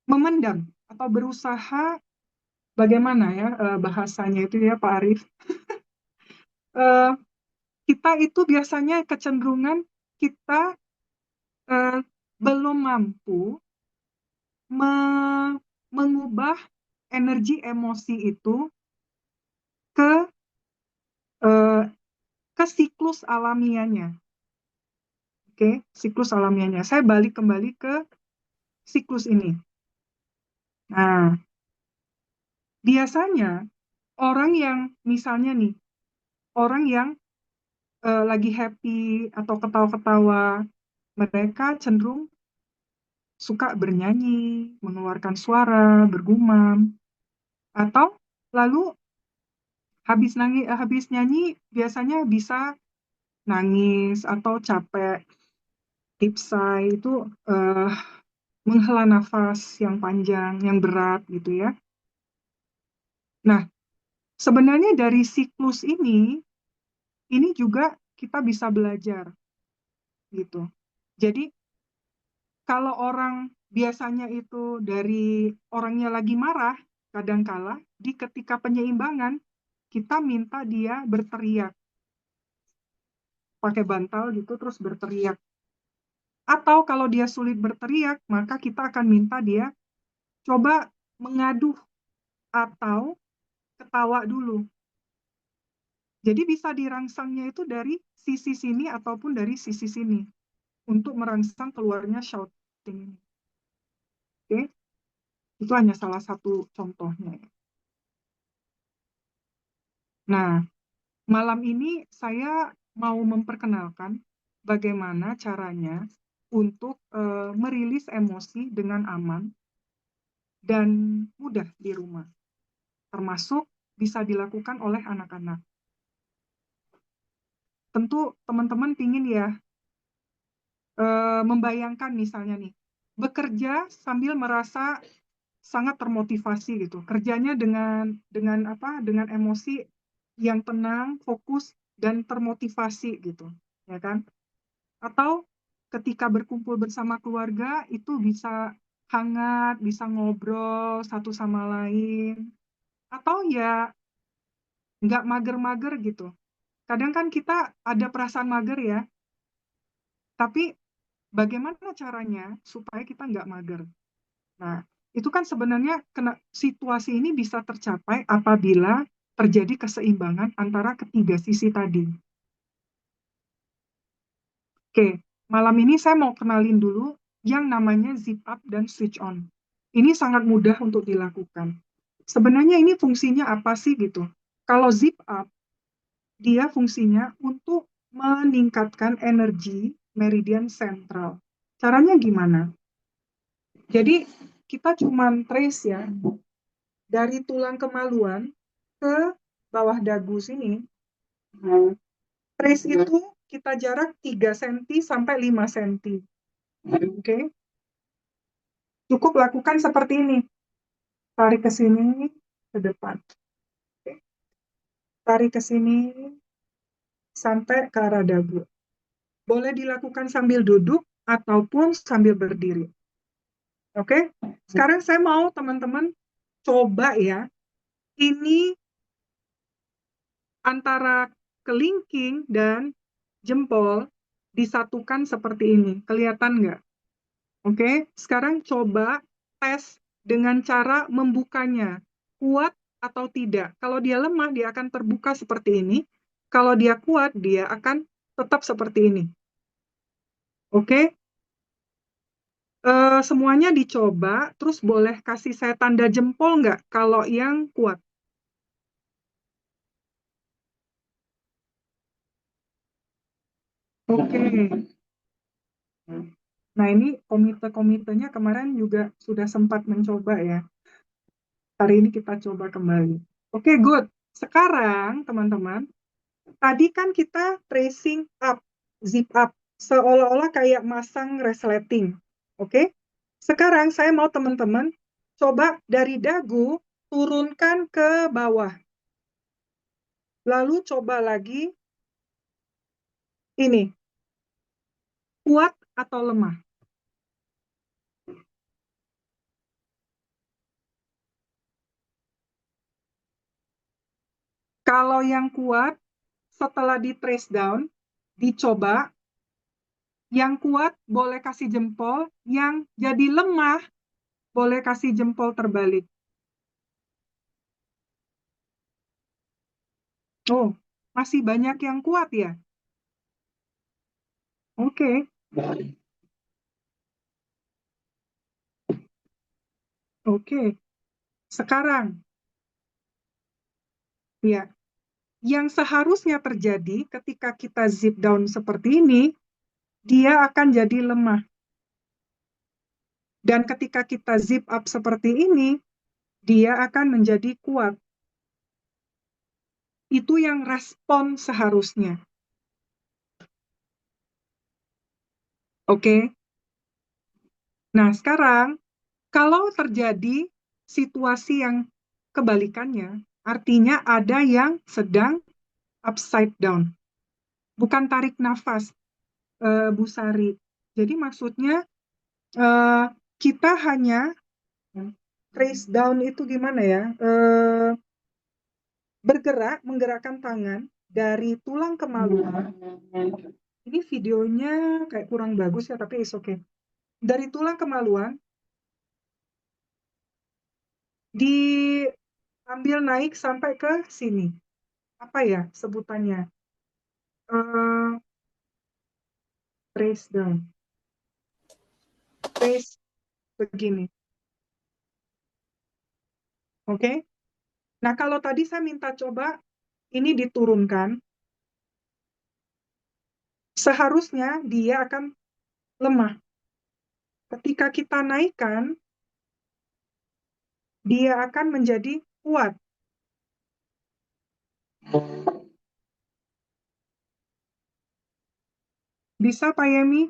memendam atau berusaha bagaimana ya bahasanya itu ya Pak Arief. Eh, kita itu biasanya kecenderungan kita eh, belum mampu mengubah energi emosi itu ke eh, ke siklus alamiahnya. Oke, siklus alamiahnya. Saya balik kembali ke siklus ini. Nah, biasanya orang yang misalnya nih, orang yang lagi happy atau ketawa-ketawa, mereka cenderung suka bernyanyi, mengeluarkan suara, bergumam, atau lalu habis nyanyi biasanya bisa nangis atau capek, deep sigh itu eh, menghela nafas yang panjang, yang berat gitu ya. Nah, sebenarnya dari siklus ini juga kita bisa belajar gitu. Jadi kalau orang biasanya itu dari orangnya lagi marah, kadangkala di ketika penyeimbangan kita minta dia berteriak, pakai bantal gitu terus berteriak. Atau kalau dia sulit berteriak, maka kita akan minta dia coba mengaduh atau ketawa dulu. Jadi bisa dirangsangnya itu dari sisi sini ataupun dari sisi sini untuk merangsang keluarnya shouting ini. Oke, itu hanya salah satu contohnya. Nah, malam ini saya mau memperkenalkan bagaimana caranya untuk merilis emosi dengan aman dan mudah di rumah, termasuk bisa dilakukan oleh anak-anak. Tentu teman-teman ingin ya membayangkan misalnya nih, bekerja sambil merasa sangat termotivasi gitu, kerjanya dengan emosi yang tenang, fokus dan termotivasi gitu, ya kan? Atau ketika berkumpul bersama keluarga itu bisa hangat, bisa ngobrol satu sama lain, atau ya nggak mager-mager gitu. Kadang kan kita ada perasaan mager ya, tapi bagaimana caranya supaya kita nggak mager? Nah, itu kan sebenarnya situasi ini bisa tercapai apabila terjadi keseimbangan antara ketiga sisi tadi. Oke, malam ini saya mau kenalin dulu yang namanya zip up dan switch on. Ini sangat mudah untuk dilakukan. Sebenarnya ini fungsinya apa sih gitu? Kalau zip up, dia fungsinya untuk meningkatkan energi meridian sentral. Caranya gimana? Jadi kita cuman trace ya, dari tulang kemaluan ke bawah dagu sini. Trace itu kita jarak 3 cm sampai 5 cm. Oke. Cukup lakukan seperti ini. Tarik ke sini, ke depan. Oke. Tarik ke sini, sampai ke arah dagu. Boleh dilakukan sambil duduk ataupun sambil berdiri. Oke? Sekarang saya mau teman-teman coba ya. Ini antara kelingking dan jempol disatukan seperti ini. Kelihatan nggak? Oke, sekarang coba tes dengan cara membukanya. Kuat atau tidak. Kalau dia lemah, dia akan terbuka seperti ini. Kalau dia kuat, dia akan tetap seperti ini. Oke, semuanya dicoba, terus boleh kasih saya tanda jempol nggak kalau yang kuat? Oke. Nah, ini komite-komitenya kemarin juga sudah sempat mencoba ya. Hari ini kita coba kembali. Oke, good. Sekarang, teman-teman, tadi kan kita tracing up, zip up, seolah-olah kayak masang resleting. Oke? Sekarang saya mau teman-teman coba dari dagu turunkan ke bawah. Lalu coba lagi ini. Kuat atau lemah? Kalau yang kuat, setelah di trace down, dicoba. Yang kuat boleh kasih jempol, yang jadi lemah boleh kasih jempol terbalik. Oh, masih banyak yang kuat ya? Oke. Oke. Sekarang, ya, yang seharusnya terjadi ketika kita zip down seperti ini, dia akan jadi lemah. Dan ketika kita zip up seperti ini, dia akan menjadi kuat. Itu yang respon seharusnya. Oke. Nah, sekarang kalau terjadi situasi yang kebalikannya, artinya ada yang sedang upside down. Bukan tarik nafas, Bu Sari. Jadi maksudnya kita hanya trace down itu gimana ya? Bergerak, menggerakkan tangan dari tulang kemaluan. Ini videonya kayak kurang bagus ya, tapi it's okay. Dari tulang kemaluan, diambil naik sampai ke sini. Apa ya sebutannya? Trace down. Trace begini. Oke? Nah, kalau tadi saya minta coba ini diturunkan, seharusnya dia akan lemah. Ketika kita naikkan, dia akan menjadi kuat. Bisa, Pak Yemi?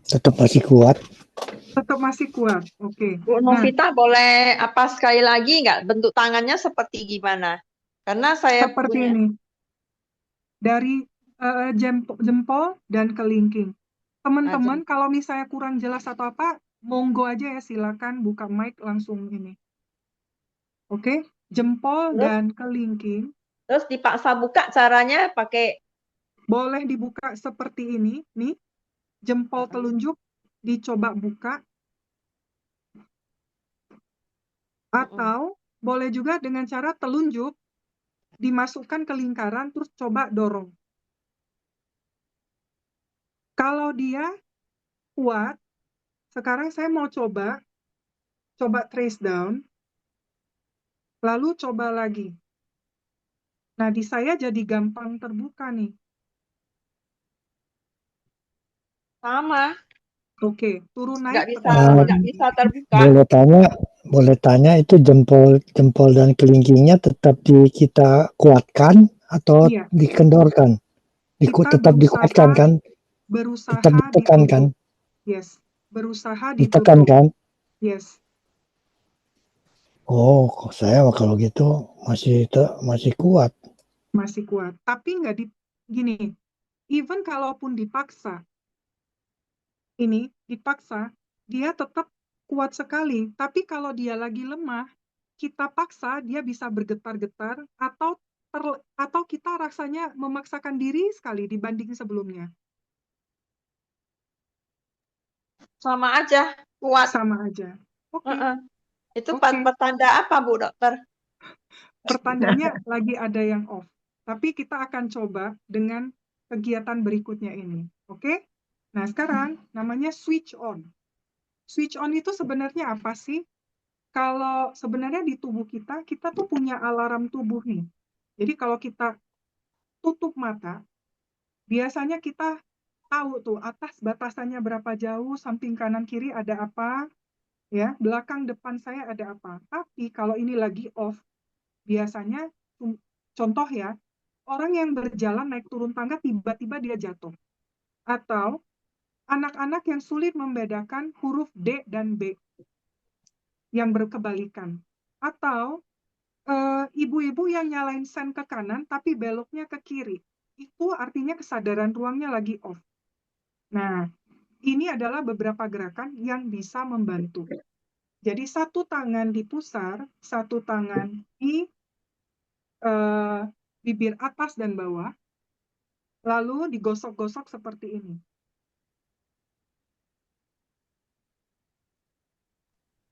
Tetap masih kuat. Tetap masih kuat. Oke. Bu Nah, Novita boleh apa sekali lagi nggak bentuk tangannya seperti gimana? Karena saya seperti punya ini. Dari jempol dan kelingking. Teman-teman, kalau misalnya kurang jelas atau apa, monggo aja ya, silakan buka mic langsung ini. Oke? Jempol Terus? dan kelingking terus dipaksa buka caranya pakai boleh dibuka seperti ini, nih. Jempol telunjuk dicoba buka, atau boleh juga dengan cara telunjuk dimasukkan ke lingkaran terus coba dorong. Kalau dia kuat, sekarang saya mau coba trace down, lalu coba lagi. Nah, di saya jadi gampang terbuka nih. sama, Oke, turun nggak naik bisa tekan. nggak bisa terbuka. Boleh tanya itu jempol dan kelingkingnya tetap kita kuatkan atau Iya. dikendorkan? Kita tetap dikuatkan kan? Tetap berusaha ditekan kan? ditutup. Yes, berusaha Ditekan ditutup. kan? Yes. Oh, saya kalau gitu masih kuat. Masih kuat. Tapi nggak gini, even kalaupun dipaksa, dia tetap kuat sekali. Tapi kalau dia lagi lemah, kita paksa, dia bisa bergetar-getar atau kita rasanya memaksakan diri sekali dibanding sebelumnya. Sama aja, kuat. Sama aja. Oke. Itu Oke. pertanda apa, Bu Dokter? Pertandanya lagi ada yang off. Tapi kita akan coba dengan kegiatan berikutnya ini. Oke? Nah, sekarang namanya switch on. Switch on itu sebenarnya apa sih? Kalau sebenarnya di tubuh kita tuh punya alarm tubuh nih. Jadi kalau kita tutup mata, biasanya kita tahu tuh atas batasannya berapa jauh, samping kanan kiri ada apa, ya, belakang depan saya ada apa. Tapi kalau ini lagi off, biasanya contoh ya, orang yang berjalan naik turun tangga tiba-tiba dia jatuh. Atau anak-anak yang sulit membedakan huruf D dan B yang berkebalikan. Atau ibu-ibu yang nyalain sen ke kanan tapi beloknya ke kiri. Itu artinya kesadaran ruangnya lagi off. Nah, ini adalah beberapa gerakan yang bisa membantu. Jadi satu tangan di pusar, satu tangan di bibir atas dan bawah, lalu digosok-gosok seperti ini.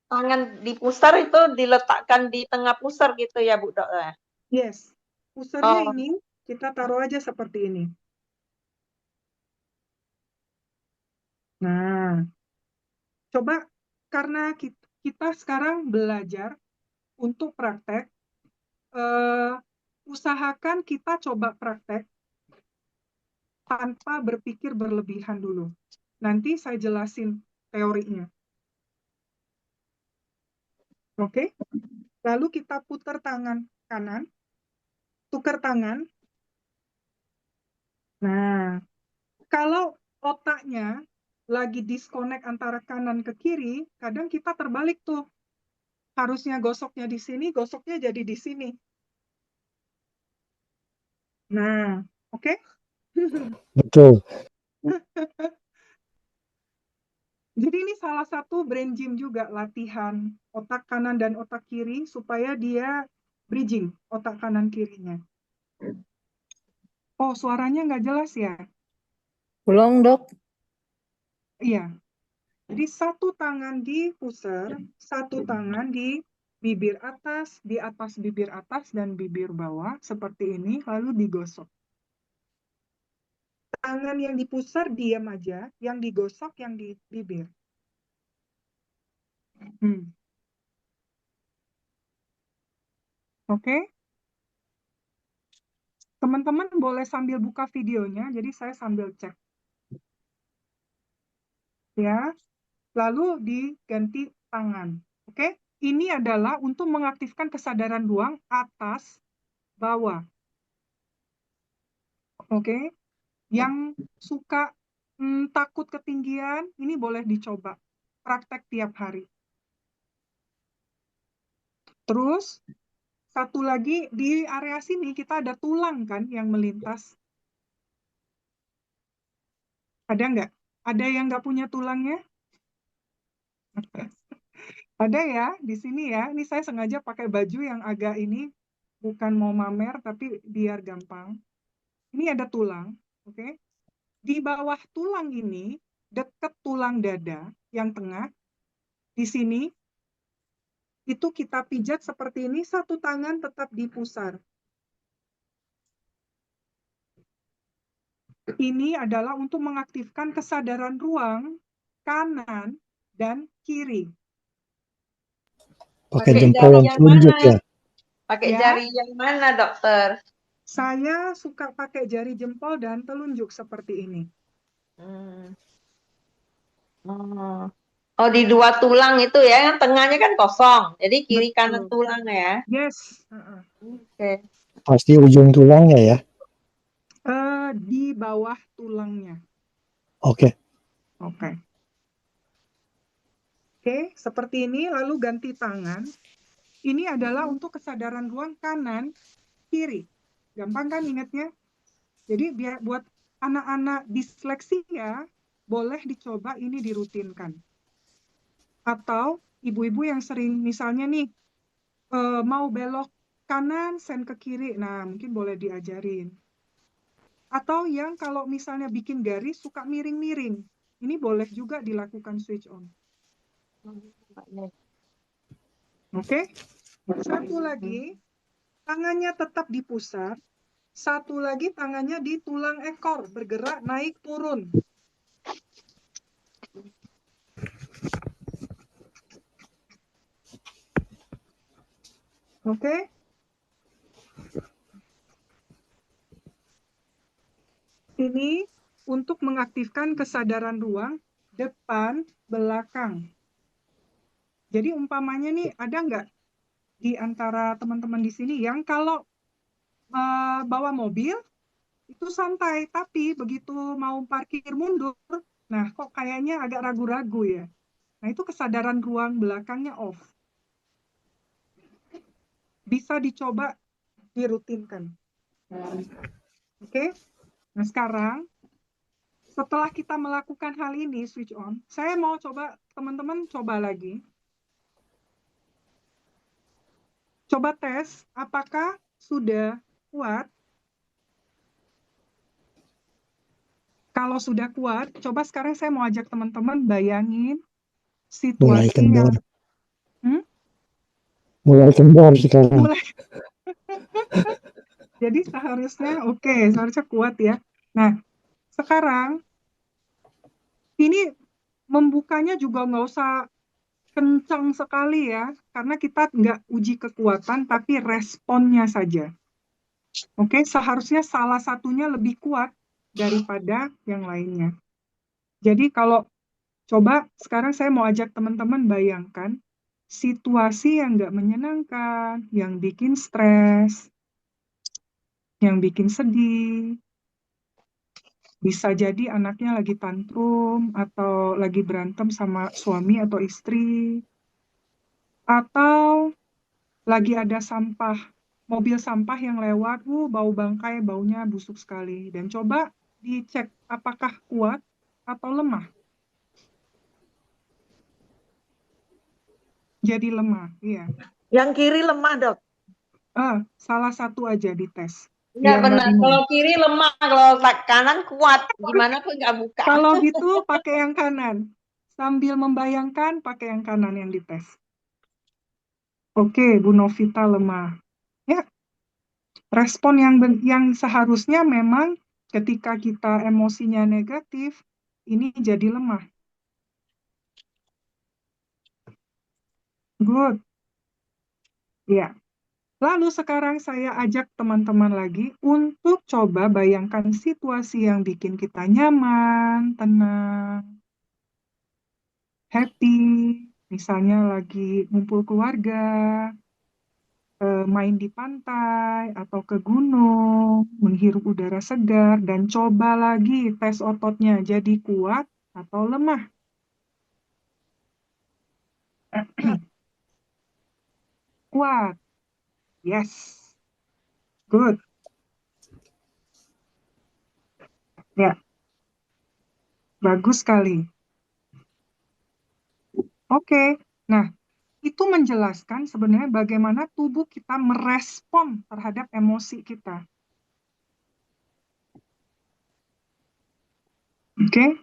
Tangan di pusar itu diletakkan di tengah pusar gitu ya, Bu Dokter? Yes, pusarnya Oh. ini kita taruh aja seperti ini. Nah, coba karena kita sekarang belajar untuk praktek, usahakan kita coba praktek tanpa berpikir berlebihan dulu. Nanti saya jelasin teorinya. Oke? Lalu kita putar tangan kanan, tukar tangan. Nah, kalau otaknya lagi disconnect antara kanan ke kiri, kadang kita terbalik tuh. Harusnya gosoknya di sini, gosoknya jadi di sini. Nah, oke? Betul. Jadi ini salah satu brain gym juga, latihan otak kanan dan otak kiri supaya dia bridging otak kanan kirinya. Oh, suaranya nggak jelas ya? Belum, Dok. Iya. Jadi satu tangan di pusar, satu tangan di bibir atas bibir atas dan bibir bawah seperti ini, lalu digosok. Tangan yang di pusar diam aja, yang digosok yang di bibir. Oke? Teman-teman boleh sambil buka videonya, jadi saya sambil cek. Ya, lalu diganti tangan. Oke? Ini adalah untuk mengaktifkan kesadaran ruang atas bawah. Oke? Yang suka takut ketinggian, ini boleh dicoba. Praktek tiap hari. Terus, satu lagi, di area sini kita ada tulang kan yang melintas. Ada nggak? Ada yang nggak punya tulangnya? Ada ya, di sini ya. Ini saya sengaja pakai baju yang agak ini, bukan mau mamer, tapi biar gampang. Ini ada tulang, oke? Di bawah tulang ini, dekat tulang dada yang tengah, di sini, itu kita pijat seperti ini, satu tangan tetap di pusar. Ini adalah untuk mengaktifkan kesadaran ruang kanan dan kiri. Pakai Pakai jempol jari yang yang telunjuk mana? ya. Pakai Ya. jari yang mana, Dokter? Saya suka pakai jari jempol dan telunjuk seperti ini. Oh, di dua tulang itu ya, yang tengahnya kan kosong. Jadi kiri Betul. kanan tulang ya. Yes. Oke. Pasti ujung tulangnya ya. di bawah tulangnya. Oke. Oke. Oke, seperti ini, lalu ganti tangan. Ini adalah untuk kesadaran ruang kanan, kiri. Gampang kan ingatnya? Jadi buat anak-anak disleksia, boleh dicoba ini dirutinkan. Atau ibu-ibu yang sering misalnya nih, mau belok kanan, sen ke kiri, nah mungkin boleh diajarin. Atau yang kalau misalnya bikin garis suka miring-miring, ini boleh juga dilakukan switch on. Oke, satu lagi, tangannya tetap di pusat, satu lagi tangannya di tulang ekor, bergerak naik turun. Oke. Ini untuk mengaktifkan kesadaran ruang depan, belakang. Jadi umpamanya nih, ada nggak di antara teman-teman di sini yang kalau bawa mobil itu santai, tapi begitu mau parkir mundur, nah kok kayaknya agak ragu-ragu ya. Nah itu kesadaran ruang belakangnya off. Bisa dicoba dirutinkan. Oke. Nah sekarang setelah kita melakukan hal ini, switch on, saya mau coba, teman-teman coba lagi. Coba tes, apakah sudah kuat? Kalau sudah kuat, coba sekarang saya mau ajak teman-teman bayangin Mulai situasi yang... kendor. Mulai kendor sekarang. Mulai. Jadi seharusnya, seharusnya kuat ya. Nah, sekarang ini membukanya juga nggak usah kencang sekali ya, karena kita nggak uji kekuatan, tapi responnya saja. Oke, seharusnya salah satunya lebih kuat daripada yang lainnya. Jadi kalau coba sekarang saya mau ajak teman-teman bayangkan situasi yang nggak menyenangkan, yang bikin stres, yang bikin sedih. Bisa jadi anaknya lagi tantrum atau lagi berantem sama suami atau istri. Atau lagi ada sampah, mobil sampah yang lewat, bau bangkai, baunya busuk sekali. Dan coba dicek apakah kuat atau lemah. Jadi lemah, iya. Yang kiri lemah, Dok. Salah satu aja dites. Enggak Biar nggak benar. bingung. Kalau kiri lemah, kalau kanan kuat. Gimana pun nggak buka. Kalau gitu pakai yang kanan. Sambil membayangkan pakai yang kanan yang dites. Oke, Bu Novita lemah. Ya, respon yang seharusnya memang ketika kita emosinya negatif, ini jadi lemah. Good. Ya. Lalu sekarang saya ajak teman-teman lagi untuk coba bayangkan situasi yang bikin kita nyaman, tenang, happy. Misalnya lagi ngumpul keluarga, main di pantai atau ke gunung, menghirup udara segar, dan coba lagi tes ototnya jadi kuat atau lemah. Kuat. Yes. Good. Ya. Bagus sekali. Oke. Nah, itu menjelaskan sebenarnya bagaimana tubuh kita merespon terhadap emosi kita. Oke?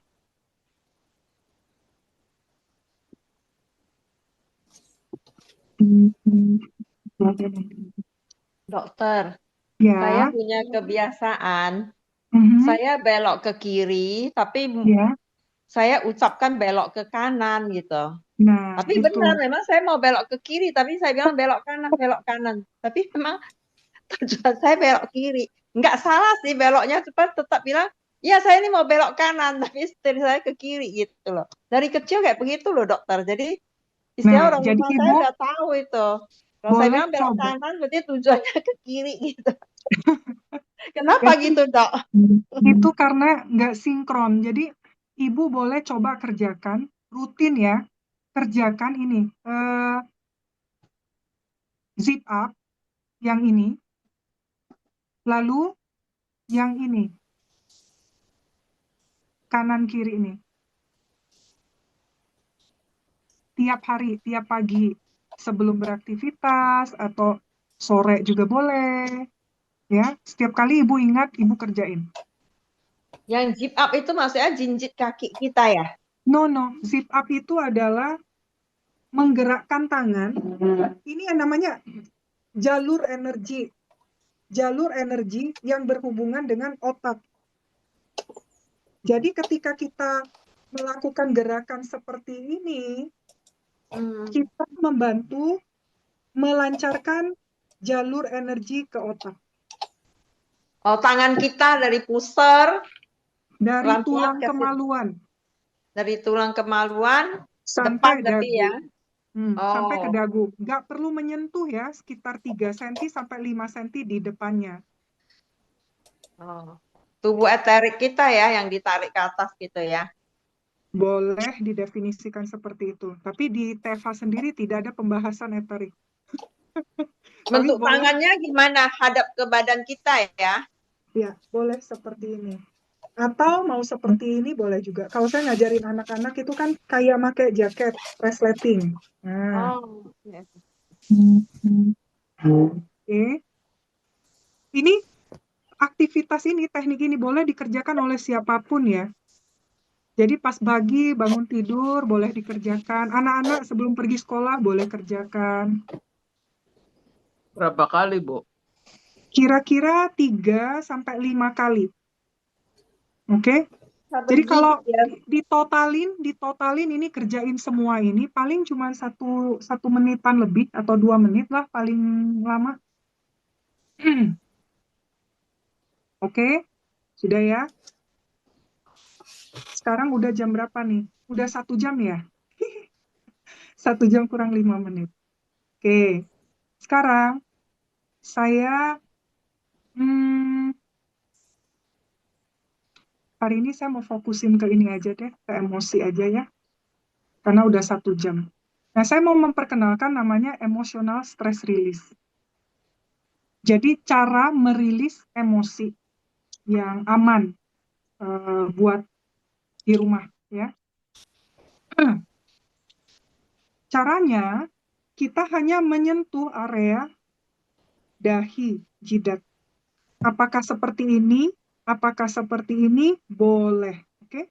Dokter, Ya. saya punya kebiasaan, saya belok ke kiri, tapi Ya. saya ucapkan belok ke kanan gitu. Nah, Tapi itu. benar, memang saya mau belok ke kiri, tapi saya bilang belok kanan, belok kanan. Tapi memang tujuan saya belok kiri. Nggak salah sih beloknya, cuma tetap bilang, ya saya ini mau belok kanan, tapi setir saya ke kiri gitu loh. Dari kecil kayak begitu loh dokter. Jadi istilah orang jadi tua saya Ibu udah tahu itu. Kalau saya boleh bilang belok coba. kanan, berarti tujuannya ke kiri gitu. Kenapa Jadi gitu, Dok? itu karena nggak sinkron. Jadi Ibu boleh coba kerjakan rutin ya. Kerjakan ini zip up yang ini, lalu yang ini kanan kiri ini. Tiap hari, tiap pagi sebelum beraktivitas atau sore juga boleh. Ya, setiap kali Ibu ingat, Ibu kerjain. Yang zip up itu maksudnya jinjit kaki kita ya? No, zip up itu adalah menggerakkan tangan. Ini yang namanya jalur energi. Jalur energi yang berhubungan dengan otak. Jadi ketika kita melakukan gerakan seperti ini, kita membantu melancarkan jalur energi ke otak. Oh, tangan kita dari pusar Dari pelan-pelan tulang ke kemaluan dari tulang kemaluan depan sampai tapi dagu. ya. Sampai ke Oh, dagu. Nggak perlu menyentuh ya, sekitar 3 cm sampai 5 cm di depannya. oh. Tubuh eterik kita ya yang ditarik ke atas gitu ya. Boleh didefinisikan seperti itu. Tapi di TEVA sendiri tidak ada pembahasan eterik. Tapi Bentuk boleh, tangannya gimana? Hadap ke badan kita ya. ya, boleh seperti ini. Atau mau seperti ini boleh juga. Kalau saya ngajarin anak-anak itu kan kayak pakai jaket resleting. Nah, Oh, yes. oke. Ini aktivitas ini, teknik ini boleh dikerjakan oleh siapapun ya. Jadi pas pagi bangun tidur boleh dikerjakan. Anak-anak sebelum pergi sekolah boleh kerjakan. Berapa kali, Bu? Kira-kira 3 sampai 5 kali. Oke? Satu Jadi gigi kalau ya. ditotalin ini kerjain semua ini paling cuma satu menitan lebih atau 2 menit lah paling lama. Oke? Sudah ya? Sekarang udah jam berapa nih? Udah 1 jam ya? 1 jam kurang 5 menit. Oke. Sekarang saya hari ini saya mau fokusin ke ini aja deh, ke emosi aja ya. Karena udah 1 jam. Nah, saya mau memperkenalkan namanya emotional stress release. Jadi cara merilis emosi yang aman buat di rumah ya. Caranya kita hanya menyentuh area dahi, jidat. Apakah seperti ini? Apakah seperti ini? Boleh. Oke.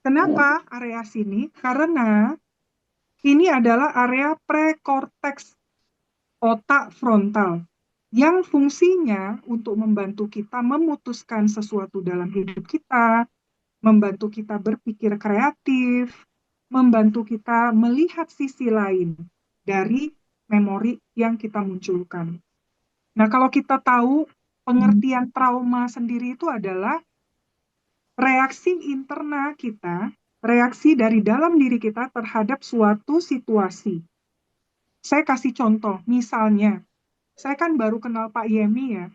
Kenapa area sini? Karena ini adalah area prekorteks otak frontal yang fungsinya untuk membantu kita memutuskan sesuatu dalam hidup kita, membantu kita berpikir kreatif, membantu kita melihat sisi lain dari memori yang kita munculkan. Nah, kalau kita tahu pengertian trauma sendiri itu adalah reaksi interna kita, reaksi dari dalam diri kita terhadap suatu situasi. Saya kasih contoh, misalnya, saya kan baru kenal Pak Yemi ya,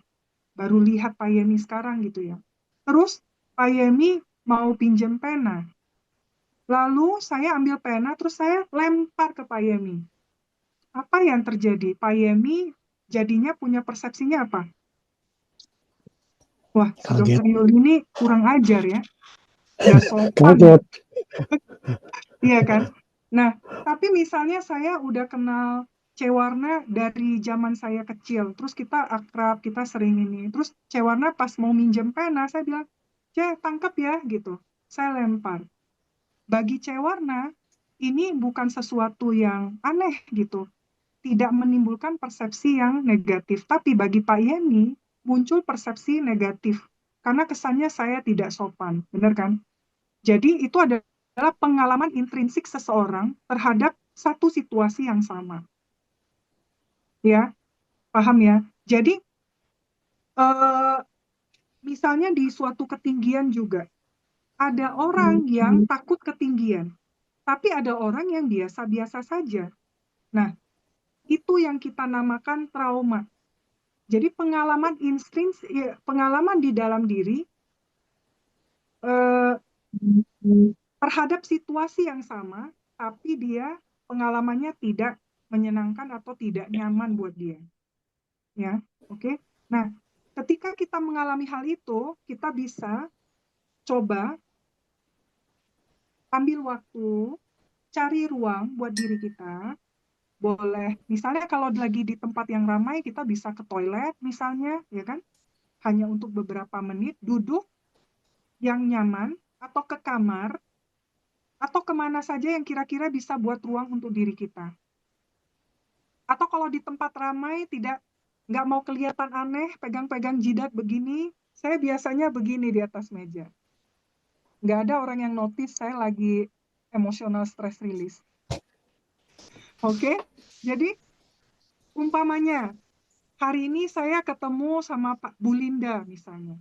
baru lihat Pak Yemi sekarang gitu ya. Terus Pak Yemi mau pinjam pena. Lalu saya ambil pena, terus saya lempar ke Pak Yemi. Apa yang terjadi? Pak Yemi jadinya punya persepsinya apa? Wah, si Kaget. Dokter Yul ini kurang ajar ya. Nggak sopan. Kaget. Iya kan? Nah, tapi misalnya saya udah kenal Cewarna dari zaman saya kecil. Terus kita akrab, kita sering ini. Terus Cewarna pas mau minjem pena, saya bilang, Ce, tangkap ya, gitu. Saya lempar. Bagi Cewarna, ini bukan sesuatu yang aneh, gitu. Tidak menimbulkan persepsi yang negatif. Tapi bagi Pak Yeni, muncul persepsi negatif. Karena kesannya saya tidak sopan. Benar kan? Jadi itu adalah pengalaman intrinsik seseorang terhadap satu situasi yang sama. Ya, paham ya? Jadi misalnya di suatu ketinggian juga ada orang yang takut ketinggian, tapi ada orang yang biasa-biasa saja. Nah, itu yang kita namakan trauma. Jadi pengalaman pengalaman di dalam diri eh, terhadap situasi yang sama, tapi dia pengalamannya tidak menyenangkan atau tidak nyaman buat dia. Ya, oke. Nah, ketika kita mengalami hal itu, kita bisa coba ambil waktu, cari ruang buat diri kita. Boleh, misalnya kalau lagi di tempat yang ramai, kita bisa ke toilet misalnya, ya kan? Hanya untuk beberapa menit, duduk yang nyaman, atau ke kamar, atau kemana saja yang kira-kira bisa buat ruang untuk diri kita. Atau kalau di tempat ramai, nggak mau kelihatan aneh, pegang-pegang jidat begini, saya biasanya begini di atas meja. Nggak ada orang yang notice saya lagi emotional stress release. Oke? Jadi, umpamanya, hari ini saya ketemu sama Pak Bu Linda misalnya.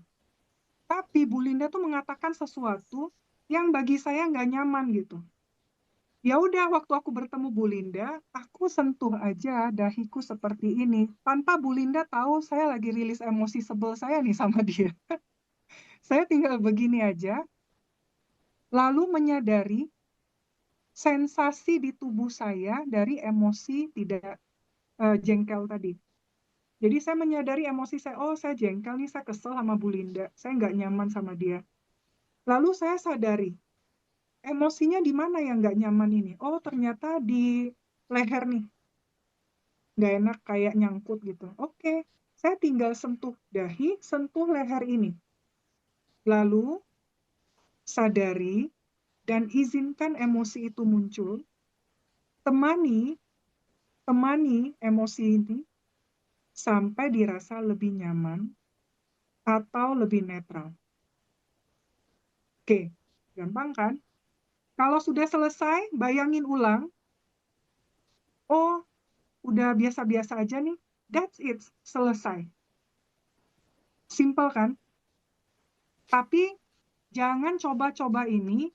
Tapi Bu Linda tuh mengatakan sesuatu yang bagi saya nggak nyaman gitu. Ya udah, waktu aku bertemu Bu Linda, aku sentuh aja dahiku seperti ini. Tanpa Bu Linda tahu saya lagi rilis emosi sebel saya nih sama dia. Saya tinggal begini aja, lalu menyadari sensasi di tubuh saya dari emosi tidak jengkel tadi. Jadi saya menyadari emosi saya, oh saya jengkel nih, saya kesel sama Bu Linda, saya nggak nyaman sama dia. Lalu saya sadari, emosinya di mana yang nggak nyaman ini? Oh ternyata di leher nih, nggak enak kayak nyangkut gitu. Oke, saya tinggal sentuh dahi, sentuh leher ini. Lalu sadari dan izinkan emosi itu muncul. Temani emosi ini sampai dirasa lebih nyaman atau lebih netral. Oke, gampang kan? Kalau sudah selesai, bayangin ulang. Oh, udah biasa-biasa aja nih. That's it, selesai. Simple kan? Tapi jangan coba-coba ini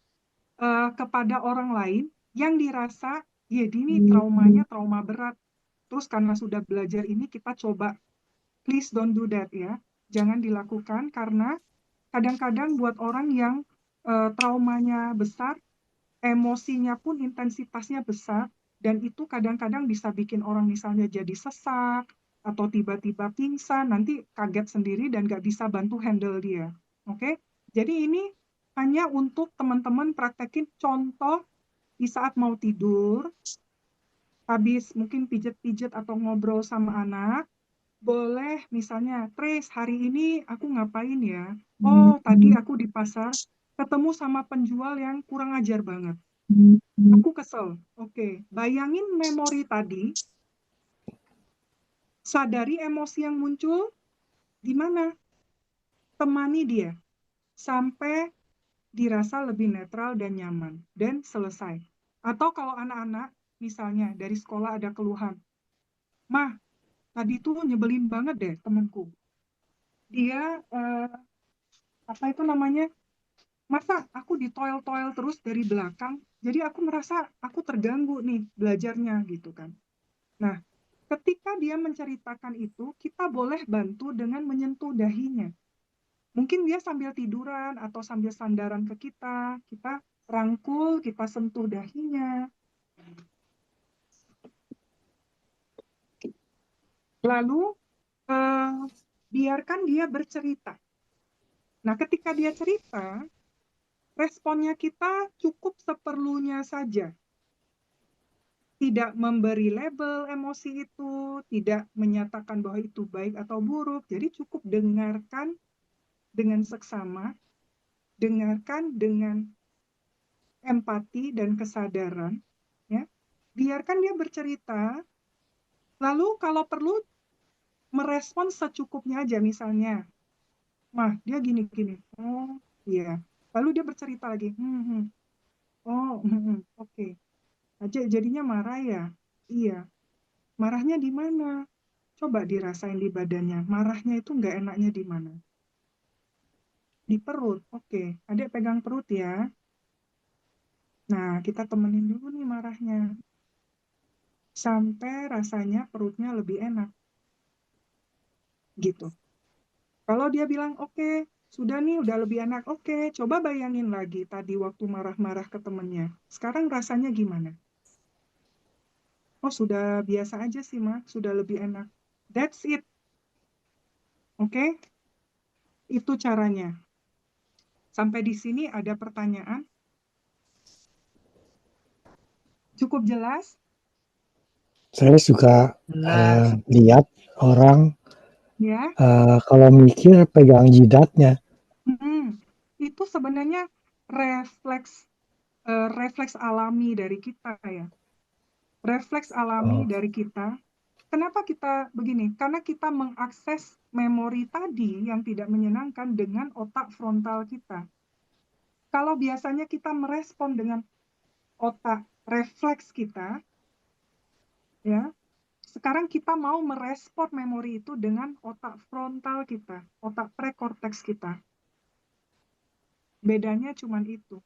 kepada orang lain yang dirasa, ya ini traumanya trauma berat. Terus karena sudah belajar ini, kita coba. Please don't do that ya. Jangan dilakukan karena kadang-kadang buat orang yang traumanya besar, emosinya pun intensitasnya besar, dan itu kadang-kadang bisa bikin orang misalnya jadi sesak, atau tiba-tiba pingsan, nanti kaget sendiri dan nggak bisa bantu handle dia. Oke? Jadi ini hanya untuk teman-teman praktekin contoh di saat mau tidur, habis mungkin pijet-pijet atau ngobrol sama anak, boleh misalnya, Trace, hari ini aku ngapain ya? Oh, tadi aku di pasar ketemu sama penjual yang kurang ajar banget. Aku kesel. Oke, bayangin memori tadi, sadari emosi yang muncul, gimana? Temani dia sampai dirasa lebih netral dan nyaman, dan selesai. Atau kalau anak-anak, misalnya dari sekolah ada keluhan, Mah, tadi tuh nyebelin banget deh temanku. Dia, apa itu namanya, masa aku ditoel-toel terus dari belakang, jadi aku merasa aku terganggu nih belajarnya gitu kan. Nah, ketika dia menceritakan itu, kita boleh bantu dengan menyentuh dahinya. Mungkin dia sambil tiduran atau sambil sandaran ke kita rangkul, kita sentuh dahinya. Lalu, biarkan dia bercerita. Nah, ketika dia cerita, responnya kita cukup seperlunya saja. Tidak memberi label emosi itu, tidak menyatakan bahwa itu baik atau buruk. Jadi cukup dengarkan dengan seksama, dengarkan dengan empati dan kesadaran, ya. Biarkan dia bercerita, lalu kalau perlu merespon secukupnya aja, misalnya, Mah, dia gini-gini. Oh, iya. Lalu dia bercerita lagi. Oh, oke. Aja jadinya marah ya? Iya. Marahnya di mana? Coba dirasain di badannya. Marahnya itu nggak enaknya di mana? Di perut. Oke. Adik pegang perut ya. Nah, kita temenin dulu nih marahnya. Sampai rasanya perutnya lebih enak. gitu. Kalau dia bilang, oke, sudah nih, udah lebih enak. Oke, coba bayangin lagi tadi waktu marah-marah ke temennya. Sekarang rasanya gimana? Oh, sudah biasa aja sih, Ma. Sudah lebih enak. That's it. Oke? Itu caranya. Sampai di sini ada pertanyaan? Cukup jelas? Saya suka Jelas. lihat orang Ya? kalau mikir pegang jidatnya. Itu sebenarnya refleks refleks alami dari kita ya. Refleks alami Oh, dari kita. Kenapa kita begini? Karena kita mengakses memori tadi yang tidak menyenangkan dengan otak frontal kita. Kalau biasanya kita merespon dengan otak refleks kita, ya, sekarang kita mau merespon memori itu dengan otak frontal kita, otak prekorteks kita. Bedanya cuma itu.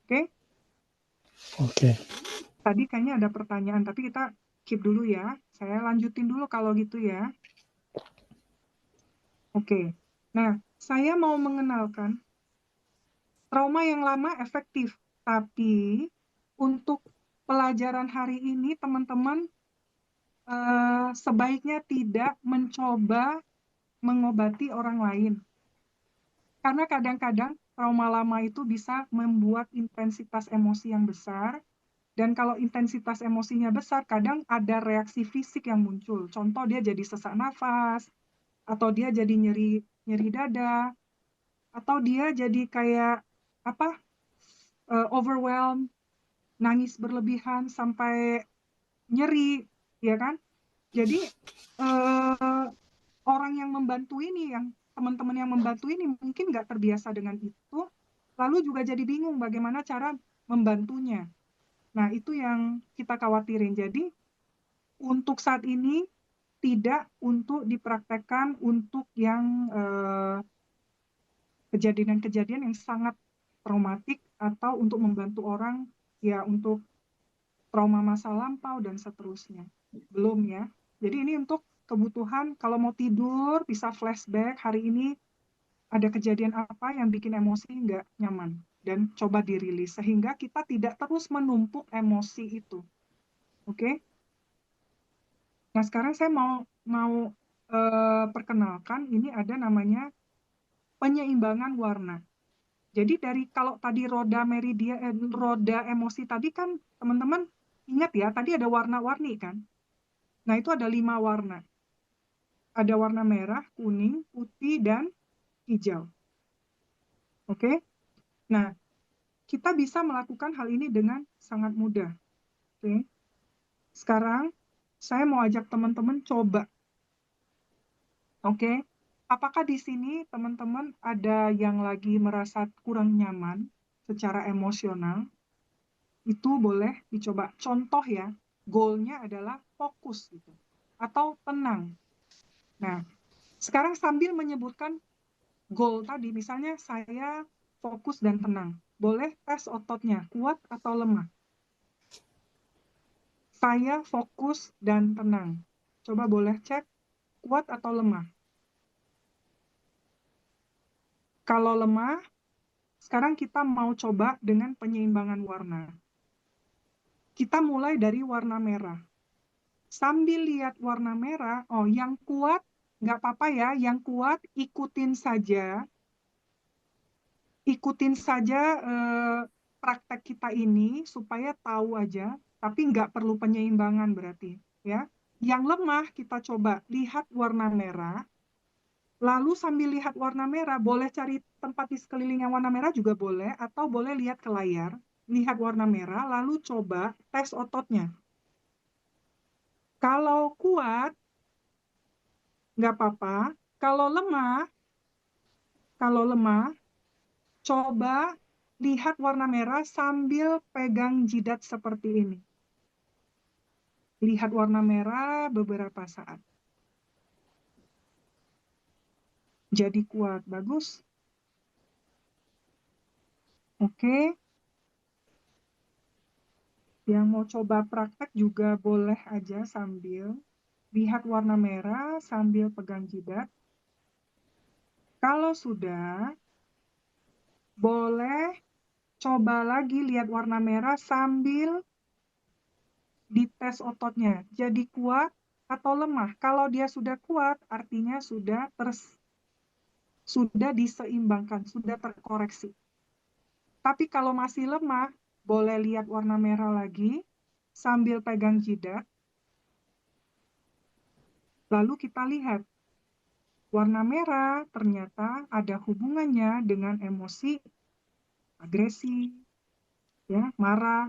Oke? oke. Tadi kayaknya ada pertanyaan, tapi kita keep dulu ya. Saya lanjutin dulu kalau gitu ya. Oke. Nah, saya mau mengenalkan trauma yang lama efektif, tapi untuk pelajaran hari ini teman-teman sebaiknya tidak mencoba mengobati orang lain. Karena kadang-kadang trauma lama itu bisa membuat intensitas emosi yang besar, dan kalau intensitas emosinya besar, kadang ada reaksi fisik yang muncul. Contoh, dia jadi sesak nafas, atau dia jadi nyeri dada, atau dia jadi kayak apa? Overwhelmed, nangis berlebihan sampai nyeri, ya kan? Jadi orang yang membantu ini, yang teman-teman yang membantu ini mungkin nggak terbiasa dengan itu, lalu juga jadi bingung bagaimana cara membantunya. Nah, itu yang kita khawatirin. Jadi, untuk saat ini tidak untuk dipraktekkan untuk yang kejadian-kejadian yang sangat traumatik atau untuk membantu orang ya untuk trauma masa lampau dan seterusnya. Belum ya. Jadi ini untuk kebutuhan kalau mau tidur bisa flashback hari ini ada kejadian apa yang bikin emosi nggak nyaman dan coba dirilis sehingga kita tidak terus menumpuk emosi itu. Oke? Nah, sekarang saya mau perkenalkan ini ada namanya penyeimbangan warna. Jadi dari kalau tadi roda emosi tadi kan teman-teman ingat ya, tadi ada warna-warni kan. Nah, itu ada 5 warna. Ada warna merah, kuning, putih, dan hijau. Oke? Nah, kita bisa melakukan hal ini dengan sangat mudah. Oke? Sekarang saya mau ajak teman-teman coba. Oke? Apakah di sini teman-teman ada yang lagi merasa kurang nyaman secara emosional? Itu boleh dicoba. Contoh ya, goalnya adalah fokus gitu. Atau tenang. Nah, sekarang sambil menyebutkan goal tadi, misalnya saya fokus dan tenang. Boleh tes ototnya, kuat atau lemah. Saya fokus dan tenang. Coba boleh cek kuat atau lemah. Kalau lemah, sekarang kita mau coba dengan penyeimbangan warna. Kita mulai dari warna merah. Sambil lihat warna merah, oh yang kuat, nggak apa-apa ya, yang kuat ikutin saja praktek kita ini supaya tahu aja, tapi nggak perlu penyeimbangan berarti, ya. Yang lemah kita coba lihat warna merah, lalu sambil lihat warna merah, boleh cari tempat di sekeliling yang warna merah juga boleh, atau boleh lihat ke layar, lihat warna merah, lalu coba tes ototnya. Kalau kuat, nggak apa-apa. Kalau lemah, coba lihat warna merah sambil pegang jidat seperti ini. Lihat warna merah beberapa saat. Jadi kuat, bagus. Oke. Yang mau coba praktek juga boleh aja sambil. lihat warna merah sambil pegang jidat. Kalau sudah, boleh coba lagi lihat warna merah sambil dites ototnya. Jadi kuat atau lemah. Kalau dia sudah kuat, artinya sudah diseimbangkan, sudah terkoreksi. Tapi kalau masih lemah, boleh lihat warna merah lagi sambil pegang jidat. Lalu kita lihat warna merah ternyata ada hubungannya dengan emosi agresi, ya, marah,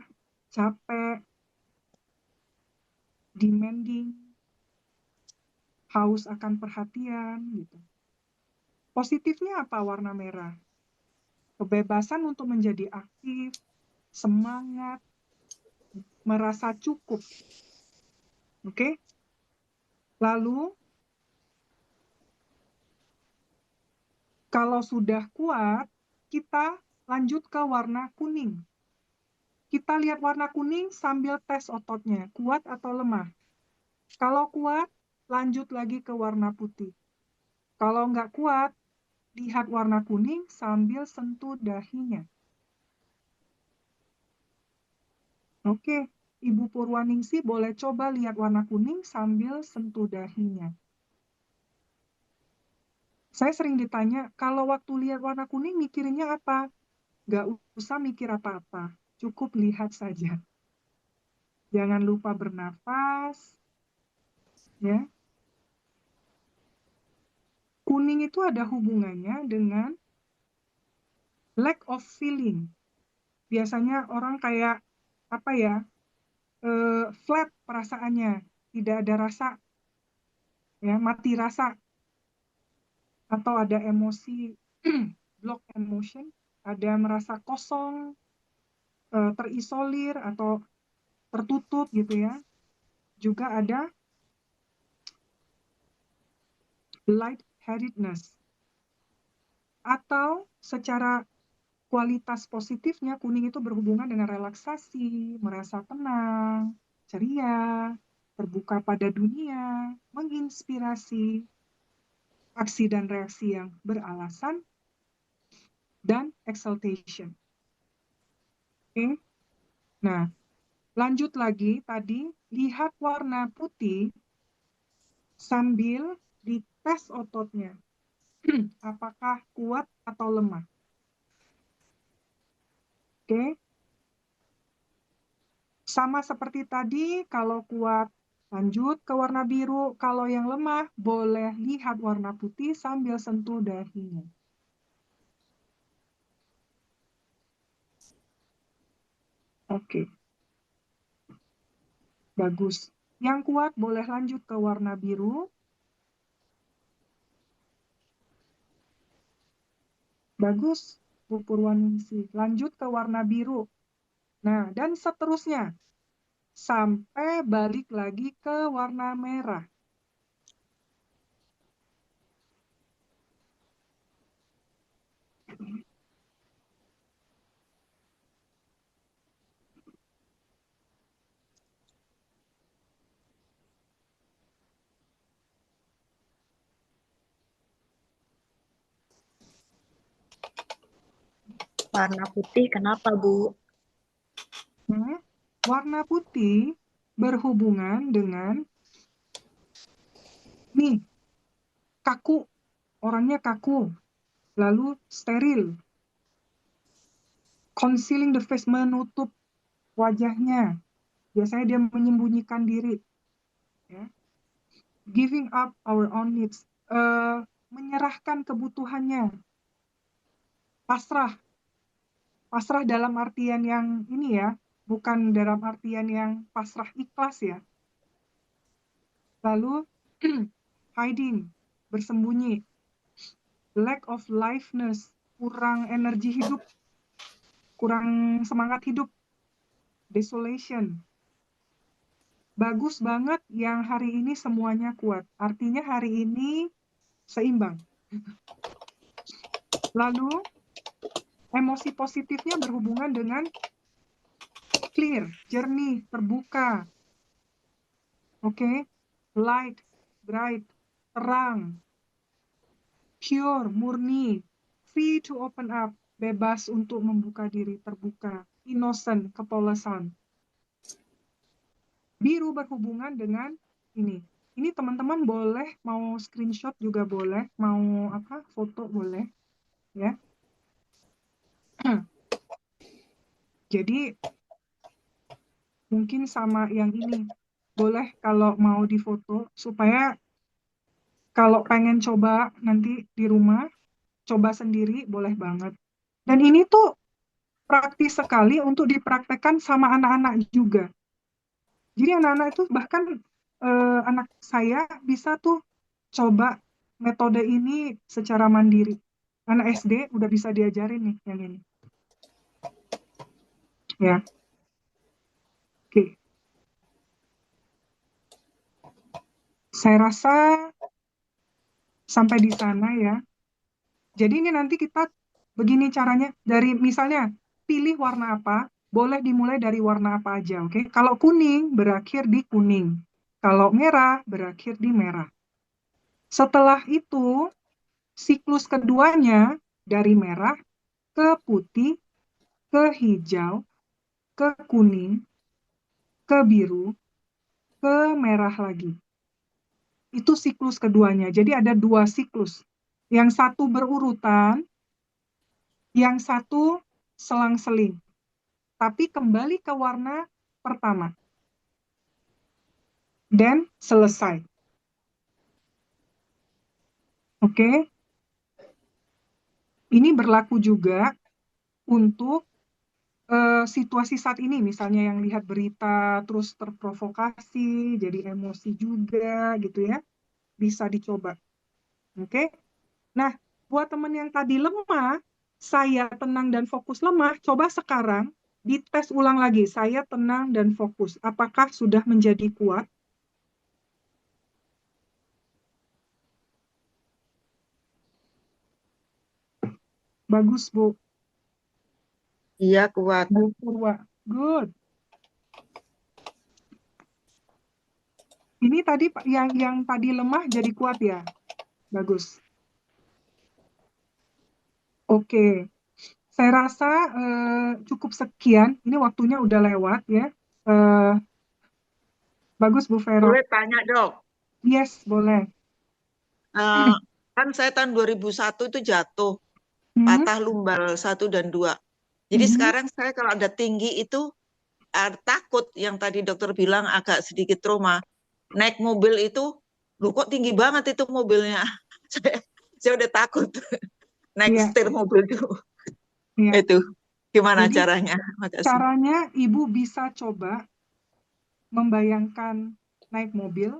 capek, demanding, haus akan perhatian gitu. Positifnya apa warna merah? Kebebasan untuk menjadi aktif, semangat, merasa cukup. Oke? Lalu kalau sudah kuat, kita lanjut ke warna kuning. Kita lihat warna kuning sambil tes ototnya, kuat atau lemah. Kalau kuat, lanjut lagi ke warna putih. Kalau nggak kuat, lihat warna kuning sambil sentuh dahinya. Oke, Ibu Purwaningsi boleh coba lihat warna kuning sambil sentuh dahinya. Saya sering ditanya, kalau waktu lihat warna kuning mikirnya apa? Nggak usah mikir apa-apa, cukup lihat saja. Jangan lupa bernafas, ya. Kuning itu ada hubungannya dengan lack of feeling. Biasanya orang kayak apa ya, flat perasaannya, tidak ada rasa, ya, mati rasa, atau ada emosi block emotion, ada merasa kosong, terisolir atau tertutup gitu ya. Juga ada lightheadedness. Atau secara kualitas positifnya, kuning itu berhubungan dengan relaksasi, merasa tenang, ceria, terbuka pada dunia, menginspirasi, aksi dan reaksi yang beralasan, dan exaltation. Oke. Nah, lanjut lagi tadi, lihat warna putih sambil dites ototnya. Apakah kuat atau lemah? Oke. Sama seperti tadi, kalau kuat lanjut ke warna biru, kalau yang lemah boleh lihat warna putih sambil sentuh dahinya. Oke. Bagus. Yang kuat boleh lanjut ke warna biru. Bagus, Bu Purwaningsi. Lanjut ke warna biru. Nah, dan seterusnya. Sampai balik lagi ke warna merah. Warna putih kenapa, Bu? Warna putih berhubungan dengan nih, kaku, orangnya kaku, lalu steril, concealing the face, menutup wajahnya, biasanya dia menyembunyikan diri, ya. Giving up our own needs, menyerahkan kebutuhannya, pasrah dalam artian yang ini ya, bukan dalam artian yang pasrah ikhlas ya. Lalu hiding, bersembunyi, lack of liveness, kurang energi hidup, kurang semangat hidup, desolation. Bagus banget yang hari ini semuanya kuat. Artinya hari ini seimbang. Lalu emosi positifnya berhubungan dengan clear, jernih, terbuka. Oke. light, bright, terang, pure, murni, free to open up, bebas untuk membuka diri, terbuka, innocent, kepolesan. Biru berhubungan dengan ini. Ini teman-teman boleh mau screenshot juga boleh, mau apa foto boleh, ya. Jadi mungkin sama yang ini boleh kalau mau difoto supaya kalau pengen coba nanti di rumah coba sendiri boleh banget. Dan ini tuh praktis sekali untuk dipraktekkan sama anak-anak juga. Jadi anak-anak itu bahkan anak saya bisa tuh coba metode ini secara mandiri. Anak SD udah bisa diajarin nih yang ini. Ya, oke. Saya rasa sampai di sana ya. Jadi ini nanti kita begini caranya. Dari misalnya pilih warna apa, boleh dimulai dari warna apa aja, oke? Kalau kuning berakhir di kuning. Kalau merah berakhir di merah. Setelah itu, siklus keduanya dari merah ke putih, ke hijau, ke kuning, ke biru, ke merah lagi. Itu siklus keduanya. Jadi ada 2 siklus. Yang satu berurutan, yang satu selang-seling. Tapi kembali ke warna pertama. Dan selesai. Oke. Ini berlaku juga untuk situasi saat ini, misalnya yang lihat berita terus terprovokasi, jadi emosi juga gitu ya, bisa dicoba. Oke? Nah, buat teman yang tadi lemah, saya tenang dan fokus lemah, coba sekarang dites ulang lagi, saya tenang dan fokus. Apakah sudah menjadi kuat? Bagus, Bu. Iya, kuat. Bu Purwa. Good. Ini tadi yang tadi lemah jadi kuat ya? Bagus. Oke. Saya rasa cukup sekian. Ini waktunya udah lewat ya. Bagus, Bu Vero. Boleh tanya, Dok? Yes, boleh. Kan saya tahun 2001 itu jatuh, Hmm, patah lumbar 1 dan 2. Jadi mhm. sekarang saya kalau ada tinggi itu takut, yang tadi dokter bilang agak sedikit trauma. Naik mobil itu, loh kok tinggi banget itu mobilnya. Saya udah takut naik Iya, setir mobil itu. iya. Itu gimana Jadi caranya? Makasih. caranya Ibu bisa coba membayangkan naik mobil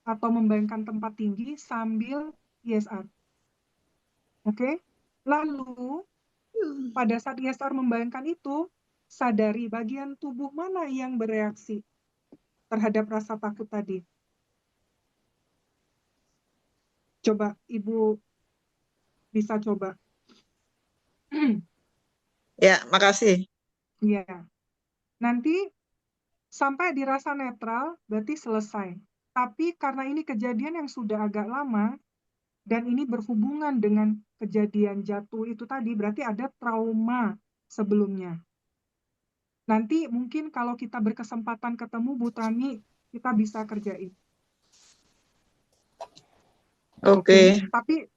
atau membayangkan tempat tinggi sambil ISR. Oke? Lalu pada saat ISR membayangkan itu, sadari bagian tubuh mana yang bereaksi terhadap rasa takut tadi. Coba Ibu bisa coba. Ya, makasih. Iya. Nanti sampai dirasa netral, berarti selesai. Tapi karena ini kejadian yang sudah agak lama, dan ini berhubungan dengan kejadian jatuh itu tadi, berarti ada trauma sebelumnya. Nanti mungkin kalau kita berkesempatan ketemu Bu Tami, kita bisa kerjain. Oke.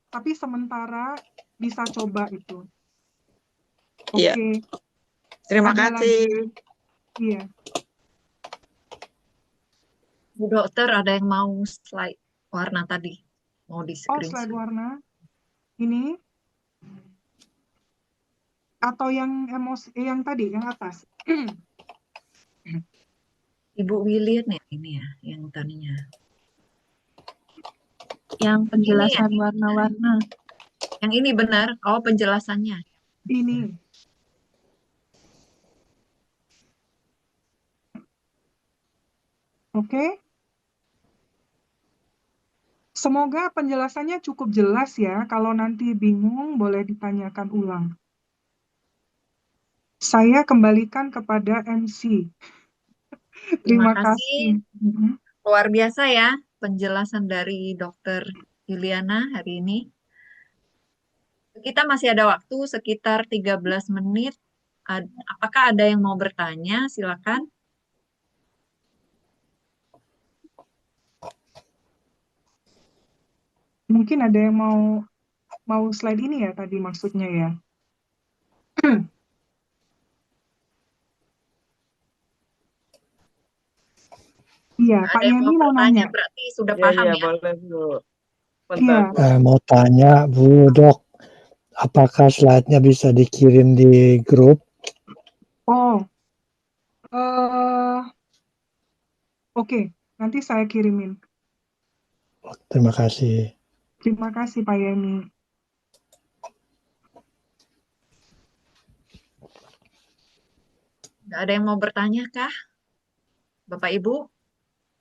Tapi sementara bisa coba itu. Iya. Oke. Terima Ada kasih. lagi? Iya. Bu dokter, ada yang mau slide warna tadi? Mau di Oh, slide screenshot? warna. Ini. Atau yang emosi, yang tadi, yang atas. Ibu William ya ini ya, yang tadinya. Yang penjelasan warna-warna. Yang ini benar. Oh, penjelasannya. Ini. Oke. Semoga penjelasannya cukup jelas ya. Kalau nanti bingung, boleh ditanyakan ulang. Saya kembalikan kepada MC. Terima kasih. Luar biasa ya. penjelasan dari Dokter Juliana hari ini. Kita masih ada waktu sekitar 13 menit. Apakah ada yang mau bertanya? Silakan. Mungkin ada yang mau slide ini ya tadi maksudnya ya. Iya, Ada Pak yang mau Yani mau bertanya, nanya. berarti sudah Iya, paham iya, ya? boleh, Bu. Iya. Bentar, Bu. Mau tanya, Bu Dok, apakah slide-nya bisa dikirim di grup? Oh, oke, nanti saya kirimin. Terima kasih. Terima kasih Pak Yani. Nggak ada yang mau bertanya kah, Bapak Ibu?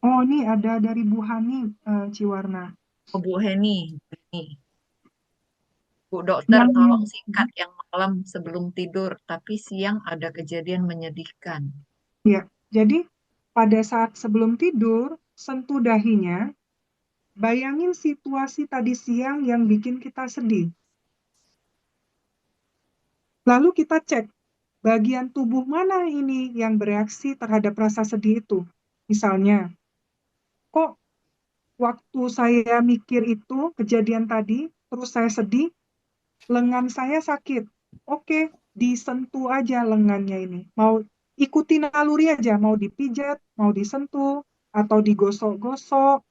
Oh, ini ada dari Bu Hani Ciwarna. Oh, Bu Heni. Nih. Bu Dokter, Yang tolong singkat yang malam sebelum tidur, tapi siang ada kejadian menyedihkan. ya, jadi pada saat sebelum tidur, sentuh dahinya, bayangin situasi tadi siang yang bikin kita sedih. Lalu kita cek bagian tubuh mana ini yang bereaksi terhadap rasa sedih itu. Misalnya, kok waktu saya mikir itu, kejadian tadi, terus saya sedih, lengan saya sakit. Oke, disentuh aja lengannya ini. Mau ikuti naluri aja, mau dipijat, mau disentuh, atau digosok-gosok.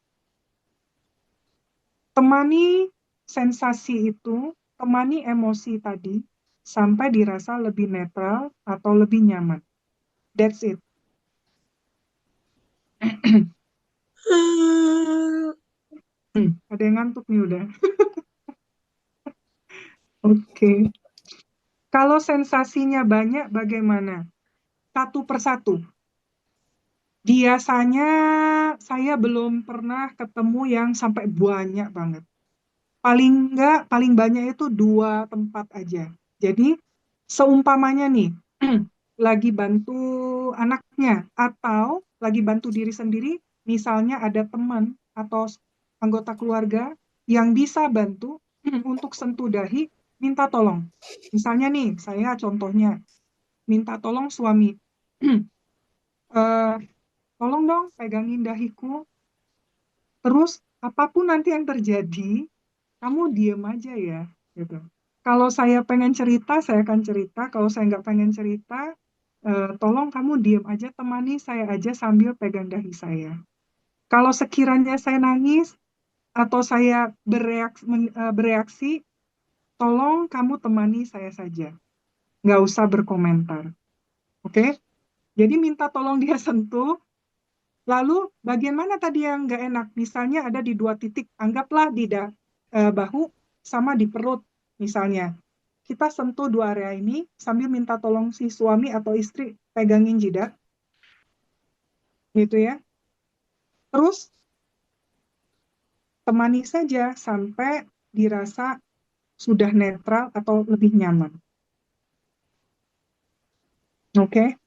Temani sensasi itu, temani emosi tadi, sampai dirasa lebih netral atau lebih nyaman. That's it. Ada yang ngantuk nih udah. Oke. Kalau sensasinya banyak, bagaimana? Satu persatu. Biasanya saya belum pernah ketemu yang sampai banyak banget. Paling enggak, paling banyak itu 2 tempat aja. Jadi, seumpamanya nih, lagi bantu anaknya atau lagi bantu diri sendiri, misalnya ada teman atau anggota keluarga yang bisa bantu untuk sentuh dahi, minta tolong. Misalnya nih, saya contohnya, minta tolong suami. Eh, Tolong dong pegangin dahiku. Terus apapun nanti yang terjadi, kamu diem aja ya, gitu. Kalau saya pengen cerita, saya akan cerita. Kalau saya nggak pengen cerita, tolong kamu diem aja, temani saya aja sambil pegang dahi saya. Kalau sekiranya saya nangis atau saya bereaksi, tolong kamu temani saya saja. Nggak usah berkomentar. Oke? Jadi minta tolong dia sentuh. Lalu bagian mana tadi yang nggak enak? Misalnya ada di 2 titik, anggaplah di bahu sama di perut misalnya. Kita sentuh 2 area ini sambil minta tolong si suami atau istri pegangin jidat, gitu ya. Terus temani saja sampai dirasa sudah netral atau lebih nyaman. Oke?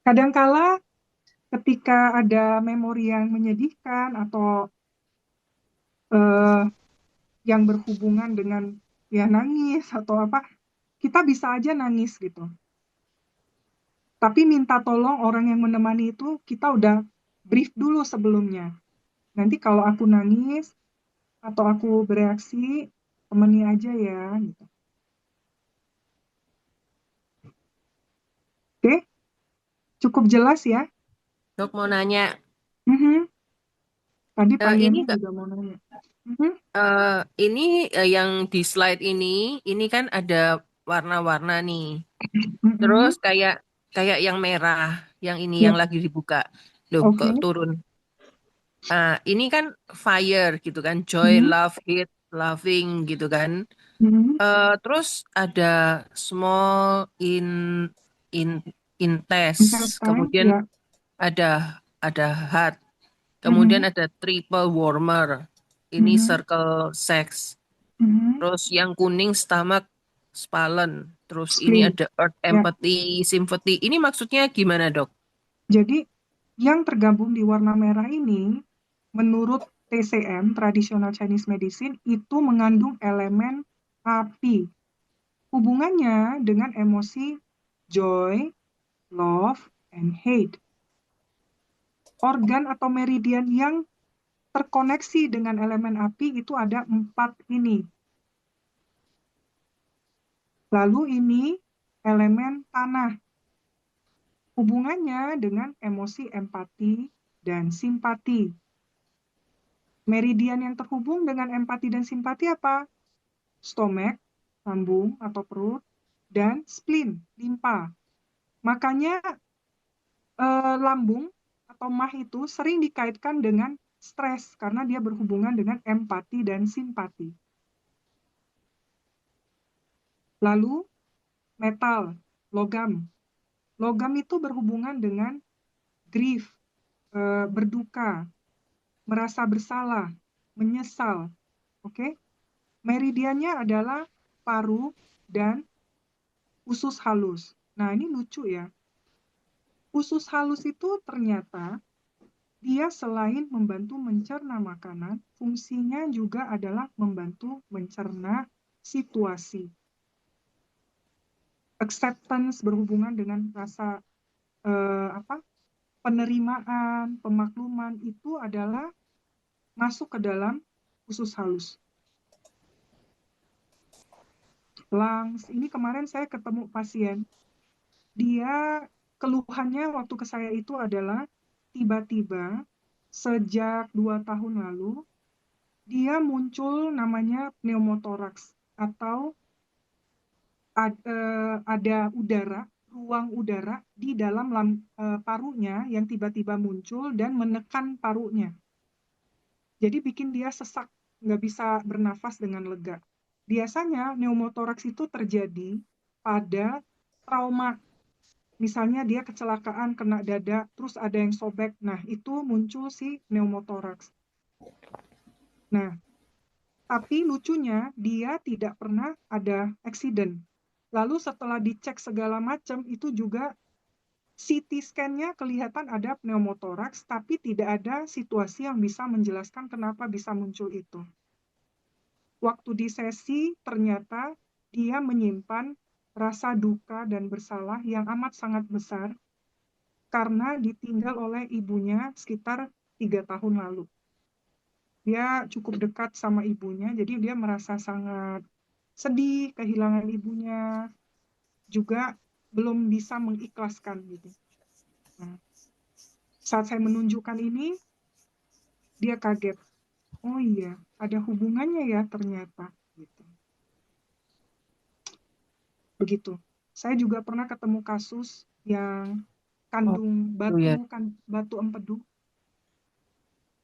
Kadangkala ketika ada memori yang menyedihkan atau eh, yang berhubungan dengan ya nangis atau apa, kita bisa aja nangis gitu. Tapi minta tolong orang yang menemani itu kita udah brief dulu sebelumnya. Nanti kalau aku nangis atau aku bereaksi, temani aja ya. Gitu. Oke, cukup jelas ya. Dok mau nanya, Mhm. Tadi Pak ini Yeni Kak, juga mau nanya. Mhm. ini yang di slide ini kan ada warna-warna nih. Terus Mhm. kayak kayak yang merah, yang ini yang Yap, lagi dibuka. Loh, oke. kok turun? Ini kan fire gitu kan, joy, Mhm. love, hate, loving gitu kan. Mhm. Terus ada small, in intense, Intestine, kemudian ya. ada ada heart, kemudian Mhm. ada triple warmer. Ini Mhm. circle sex. Mhm. Terus yang kuning stomach spalen. Terus ini Spleen, ada earth ya. empathy, sympathy. Ini maksudnya gimana, Dok? Jadi Yang tergabung di warna merah ini, menurut TCM, Traditional Chinese Medicine, itu mengandung elemen api. Hubungannya dengan emosi joy, love, and hate. Organ atau meridian yang terkoneksi dengan elemen api itu ada 4 ini. Lalu ini elemen tanah. Hubungannya dengan emosi empati dan simpati. Meridian yang terhubung dengan empati dan simpati apa? Stomach, lambung atau perut, dan spleen, limpa. Makanya lambung atau mah itu sering dikaitkan dengan stres karena dia berhubungan dengan empati dan simpati. Lalu metal, logam. Logam itu berhubungan dengan grief, berduka, merasa bersalah, menyesal. Oke? Meridiannya adalah paru dan usus halus. Nah, ini lucu ya. Usus halus itu ternyata dia selain membantu mencerna makanan, fungsinya juga adalah membantu mencerna situasi. Acceptance berhubungan dengan rasa penerimaan, pemakluman itu adalah masuk ke dalam usus halus. Lungs, ini kemarin saya ketemu pasien. Dia keluhannya waktu ke saya itu adalah tiba-tiba sejak 2 tahun lalu dia muncul namanya pneumotoraks atau ada ruang udara di dalam parunya yang tiba-tiba muncul dan menekan parunya. Jadi bikin dia sesak, nggak bisa bernafas dengan lega. Biasanya pneumotoraks itu terjadi pada trauma. Misalnya dia kecelakaan, kena dada, terus ada yang sobek. Nah, itu muncul si pneumotoraks. Nah, tapi lucunya dia tidak pernah ada accident. Lalu setelah dicek segala macam, itu juga CT scan-nya kelihatan ada pneumotoraks, tapi tidak ada situasi yang bisa menjelaskan kenapa bisa muncul itu. Waktu di sesi, ternyata dia menyimpan rasa duka dan bersalah yang amat sangat besar karena ditinggal oleh ibunya sekitar 3 tahun lalu. Dia cukup dekat sama ibunya, jadi dia merasa sangat sedih kehilangan ibunya, juga belum bisa mengikhlaskan gitu. Nah, saat saya menunjukkan ini, dia kaget. Oh iya, ada hubungannya ya ternyata. Gitu. Begitu. Saya juga pernah ketemu kasus yang kandung batu empedu.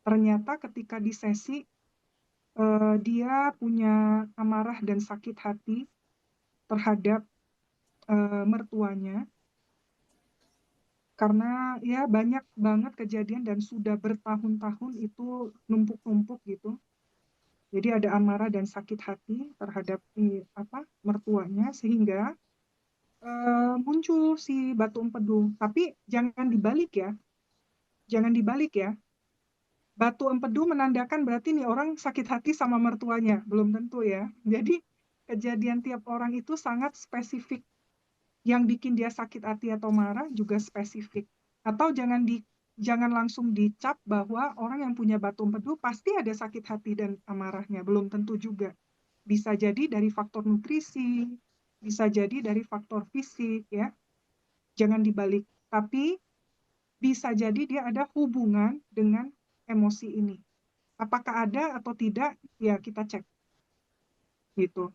Ternyata ketika di sesi, dia punya amarah dan sakit hati terhadap mertuanya. Karena ya banyak banget kejadian dan sudah bertahun-tahun itu numpuk-numpuk gitu. Jadi ada amarah dan sakit hati terhadap mertuanya sehingga muncul si batu empedu. Tapi jangan dibalik ya. Jangan dibalik ya. Batu empedu menandakan berarti nih orang sakit hati sama mertuanya. Belum tentu ya. Jadi kejadian tiap orang itu sangat spesifik. Yang bikin dia sakit hati atau marah juga spesifik. Atau jangan langsung dicap bahwa orang yang punya batu empedu pasti ada sakit hati dan amarahnya. Belum tentu juga. Bisa jadi dari faktor nutrisi, bisa jadi dari faktor fisik ya. Jangan dibalik. Tapi bisa jadi dia ada hubungan dengan emosi ini. Apakah ada atau tidak? Ya kita cek. Gitu.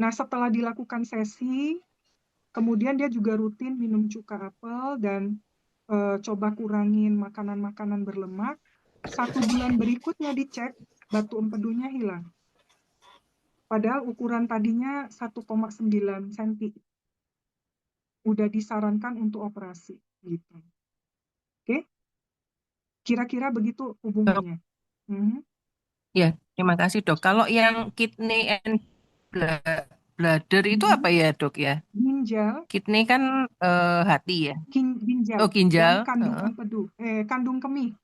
Nah, setelah dilakukan sesi, kemudian dia juga rutin minum cuka apel dan coba kurangin makanan-makanan berlemak. 1 bulan berikutnya dicek, batu empedunya hilang. Padahal ukuran tadinya 1,9 cm. Udah disarankan untuk operasi. Gitu. Oke? Kira-kira begitu hubungannya. Ya, terima kasih dok. Kalau yang kidney and bladder itu apa ya dok ya? Ginjal. Kidney kan hati ya. Ginjal ginjal Oh, dan ginjal. kandung Heeh. empedu, kandung kemih.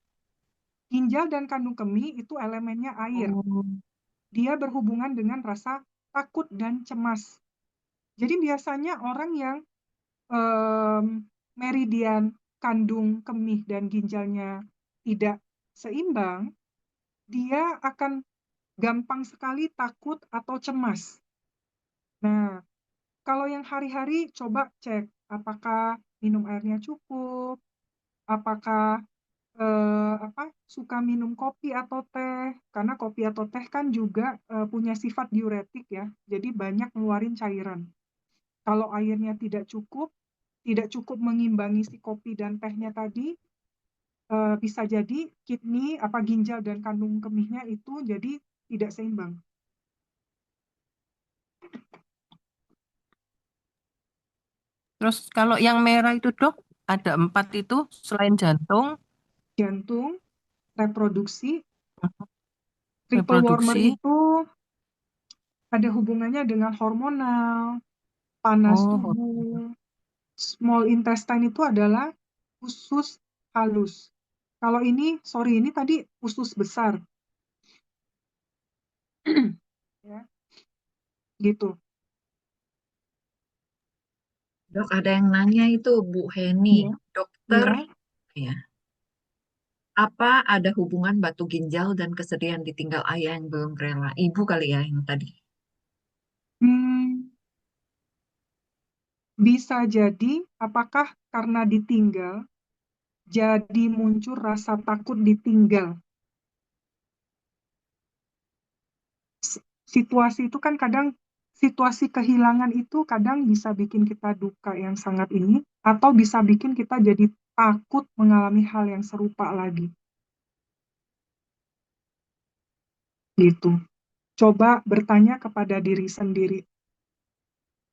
Ginjal dan kandung kemih itu elemennya air. Oh. Dia berhubungan dengan rasa takut dan cemas. Jadi biasanya orang yang meridian kandung kemih dan ginjalnya tidak seimbang, dia akan gampang sekali takut atau cemas. Nah, kalau yang hari-hari coba cek apakah minum airnya cukup, apakah suka minum kopi atau teh, karena kopi atau teh kan juga punya sifat diuretik ya, jadi banyak ngeluarin cairan. Kalau airnya tidak cukup mengimbangi si kopi dan tehnya tadi, bisa jadi ginjal dan kandung kemihnya itu jadi tidak seimbang. Terus kalau yang merah itu dok, ada 4 itu selain jantung, Jantung, reproduksi, triple warmer reproduksi. itu ada hubungannya dengan hormonal, panas Oh, tubuh. Small intestine itu adalah usus halus. Kalau ini tadi usus besar. Ya, gitu. Dok, ada yang nanya itu Bu Heni, Ya, dokter, ya. ya, apa ada hubungan batu ginjal dan kesedihan ditinggal ayah yang belum rela? Ibu kali ya yang tadi. Hmm, bisa jadi apakah karena ditinggal jadi muncul rasa takut ditinggal. Situasi itu kan situasi kehilangan itu kadang bisa bikin kita duka yang sangat ini, atau bisa bikin kita jadi takut mengalami hal yang serupa lagi. Gitu. Coba bertanya kepada diri sendiri,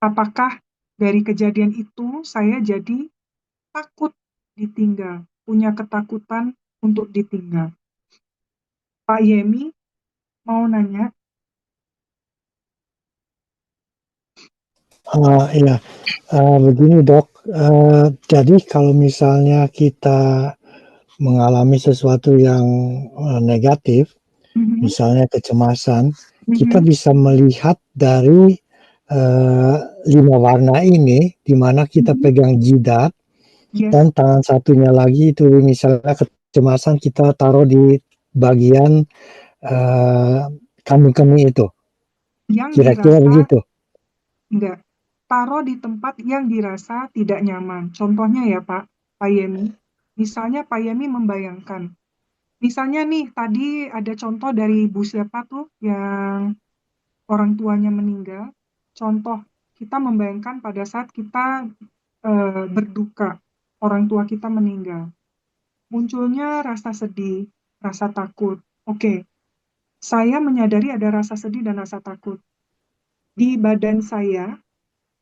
apakah dari kejadian itu saya jadi takut ditinggal, punya ketakutan untuk ditinggal. Pak Yemi mau nanya. Iya, begini dok. Jadi kalau misalnya kita mengalami sesuatu yang negatif, misalnya kecemasan, kita bisa melihat dari 5 warna ini, di mana kita pegang jidat, Yes. dan tangan satunya lagi itu misalnya kecemasan kita taruh di bagian kandung kemih itu. Yang Kira-kira dirasa begitu. enggak. Taruh di tempat yang dirasa tidak nyaman. Contohnya ya Pak Yemi. Misalnya Pak Yemi membayangkan. Misalnya nih tadi ada contoh dari ibu siapa tuh yang orang tuanya meninggal. Contoh kita membayangkan pada saat kita berduka, orang tua kita meninggal. Munculnya rasa sedih, rasa takut. Oke, saya menyadari ada rasa sedih dan rasa takut. Di badan saya,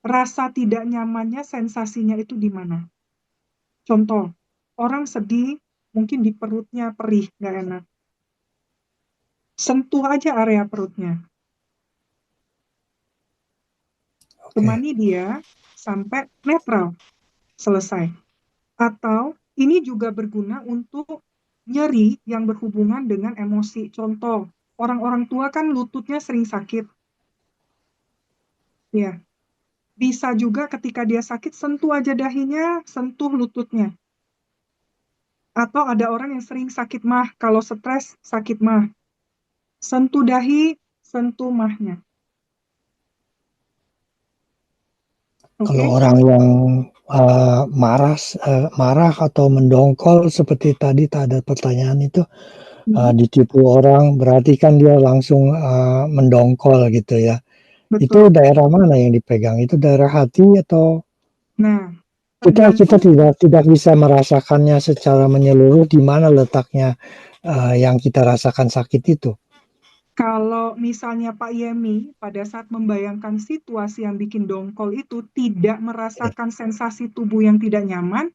rasa tidak nyamannya, sensasinya itu di mana? Contoh, orang sedih, mungkin di perutnya perih, nggak enak. Sentuh aja area perutnya. Temani dia sampai netral, selesai. Atau ini juga berguna untuk nyeri yang berhubungan dengan emosi. Contoh, orang-orang tua kan lututnya sering sakit. Ya, bisa juga ketika dia sakit, sentuh aja dahinya, sentuh lututnya. Atau ada orang yang sering sakit mah, kalau stres sakit mah. Sentuh dahi, sentuh mahnya. Kalau orang yang marah atau mendongkol seperti tadi ada pertanyaan itu, ditipu orang, berarti kan dia langsung mendongkol gitu ya. Betul. Itu daerah mana yang dipegang? Itu daerah hati atau? Nah, kita tidak bisa merasakannya secara menyeluruh di mana letaknya yang kita rasakan sakit itu. Kalau misalnya Pak Yemi pada saat membayangkan situasi yang bikin dongkol itu tidak merasakan sensasi tubuh yang tidak nyaman,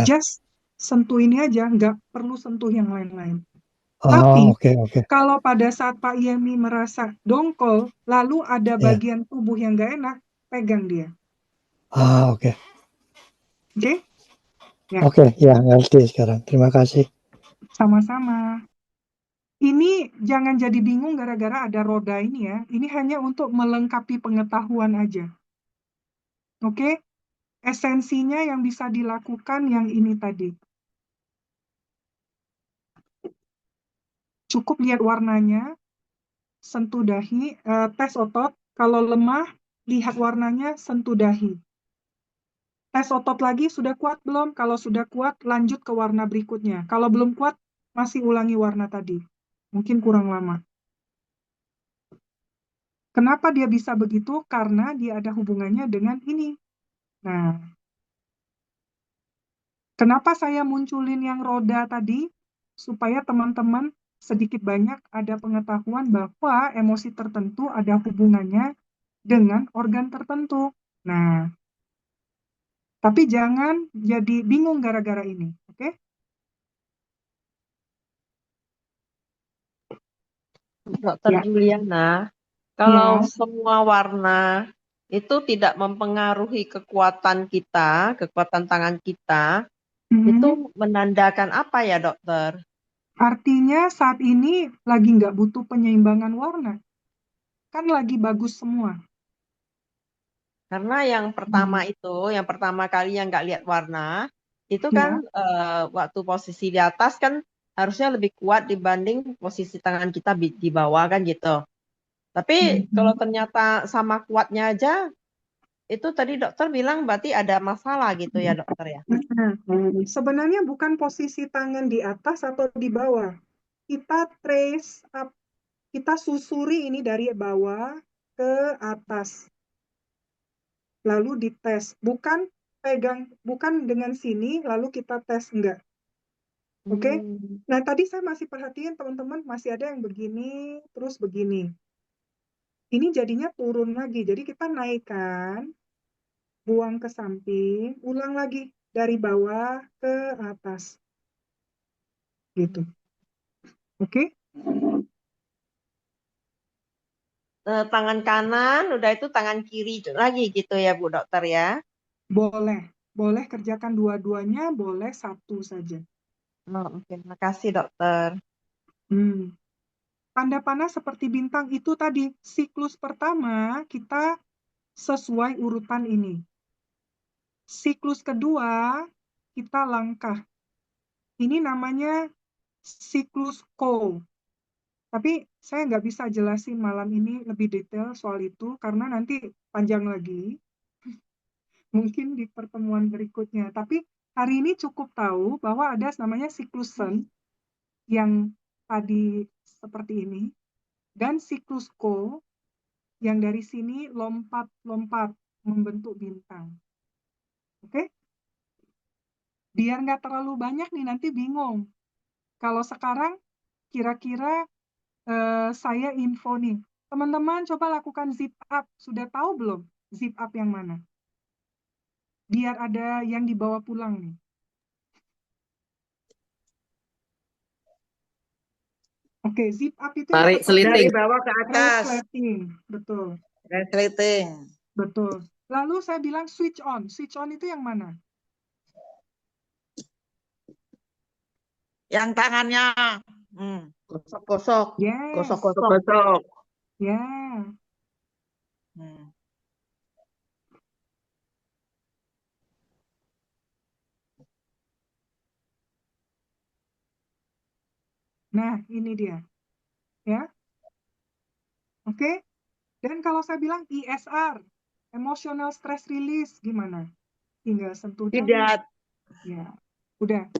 just sentuh ini aja, nggak perlu sentuh yang lain-lain. Tapi kalau pada saat Pak Yemi merasa dongkol, lalu ada bagian tubuh yang nggak enak, pegang dia. Oke. Oke? Ya, Oke, ya ngerti sekarang. Terima kasih. sama-sama. Ini jangan jadi bingung gara-gara ada roda ini ya. Ini hanya untuk melengkapi pengetahuan aja. Oke? Esensinya yang bisa dilakukan yang ini tadi. Cukup lihat warnanya, sentuh dahi, tes otot. Kalau lemah, lihat warnanya, sentuh dahi. Tes otot lagi, sudah kuat belum? Kalau sudah kuat, lanjut ke warna berikutnya. Kalau belum kuat, masih ulangi warna tadi. Mungkin kurang lama. Kenapa dia bisa begitu? Karena dia ada hubungannya dengan ini. Nah, kenapa saya munculin yang roda tadi? Supaya teman-teman sedikit banyak ada pengetahuan bahwa emosi tertentu ada hubungannya dengan organ tertentu. Nah, tapi jangan jadi bingung gara-gara ini, oke? Dokter Ya, Juliana, kalau ya. semua warna itu tidak mempengaruhi kekuatan kita, kekuatan tangan kita, itu menandakan apa ya, dokter? Artinya saat ini lagi nggak butuh penyeimbangan warna. Kan lagi bagus semua. Karena yang pertama itu, yang pertama kali yang nggak lihat warna, itu kan waktu posisi di atas kan harusnya lebih kuat dibanding posisi tangan kita di bawah kan gitu. Tapi kalau ternyata sama kuatnya aja, itu tadi dokter bilang berarti ada masalah gitu ya dokter ya. Nah, sebenarnya bukan posisi tangan di atas atau di bawah. Kita trace up, kita susuri ini dari bawah ke atas. Lalu dites. Bukan pegang, bukan dengan sini, lalu kita tes, enggak. Oke? Nah, tadi saya masih perhatiin teman-teman, masih ada yang begini, terus begini. Ini jadinya turun lagi. Jadi kita naikkan, buang ke samping, ulang lagi dari bawah ke atas. Gitu. Oke? Tangan kanan, udah itu tangan kiri lagi gitu ya Bu Dokter ya. Boleh. Boleh kerjakan dua-duanya, boleh satu saja. Oh, oke. Makasih dokter. Tanda panah seperti bintang itu tadi. Siklus pertama kita sesuai urutan ini. Siklus kedua kita langkah. Ini namanya siklus Cole. Tapi saya nggak bisa jelasin malam ini lebih detail soal itu karena nanti panjang lagi. Mungkin di pertemuan berikutnya. Tapi hari ini cukup tahu bahwa ada namanya siklus Sun yang tadi seperti ini dan siklus Cole yang dari sini lompat-lompat membentuk bintang. Oke? Biar nggak terlalu banyak nih, nanti bingung. Kalau sekarang, kira-kira saya info nih. Teman-teman coba lakukan zip up. Sudah tahu belum zip up yang mana? Biar ada yang dibawa pulang nih. Oke, zip up itu yang Tarik seperti Dari seliting. bawah ke atas. resleting. Betul. Resleting. Betul. Lalu saya bilang switch on. Switch on itu yang mana? Yang tangannya Gosok-gosok. Yes. gosok-gosok. Ya. Nah, ini dia. Ya. Oke. Dan kalau saya bilang ESR, emotional stress release, gimana? Tinggal sentuh dahi. Tidak. Ya, udah.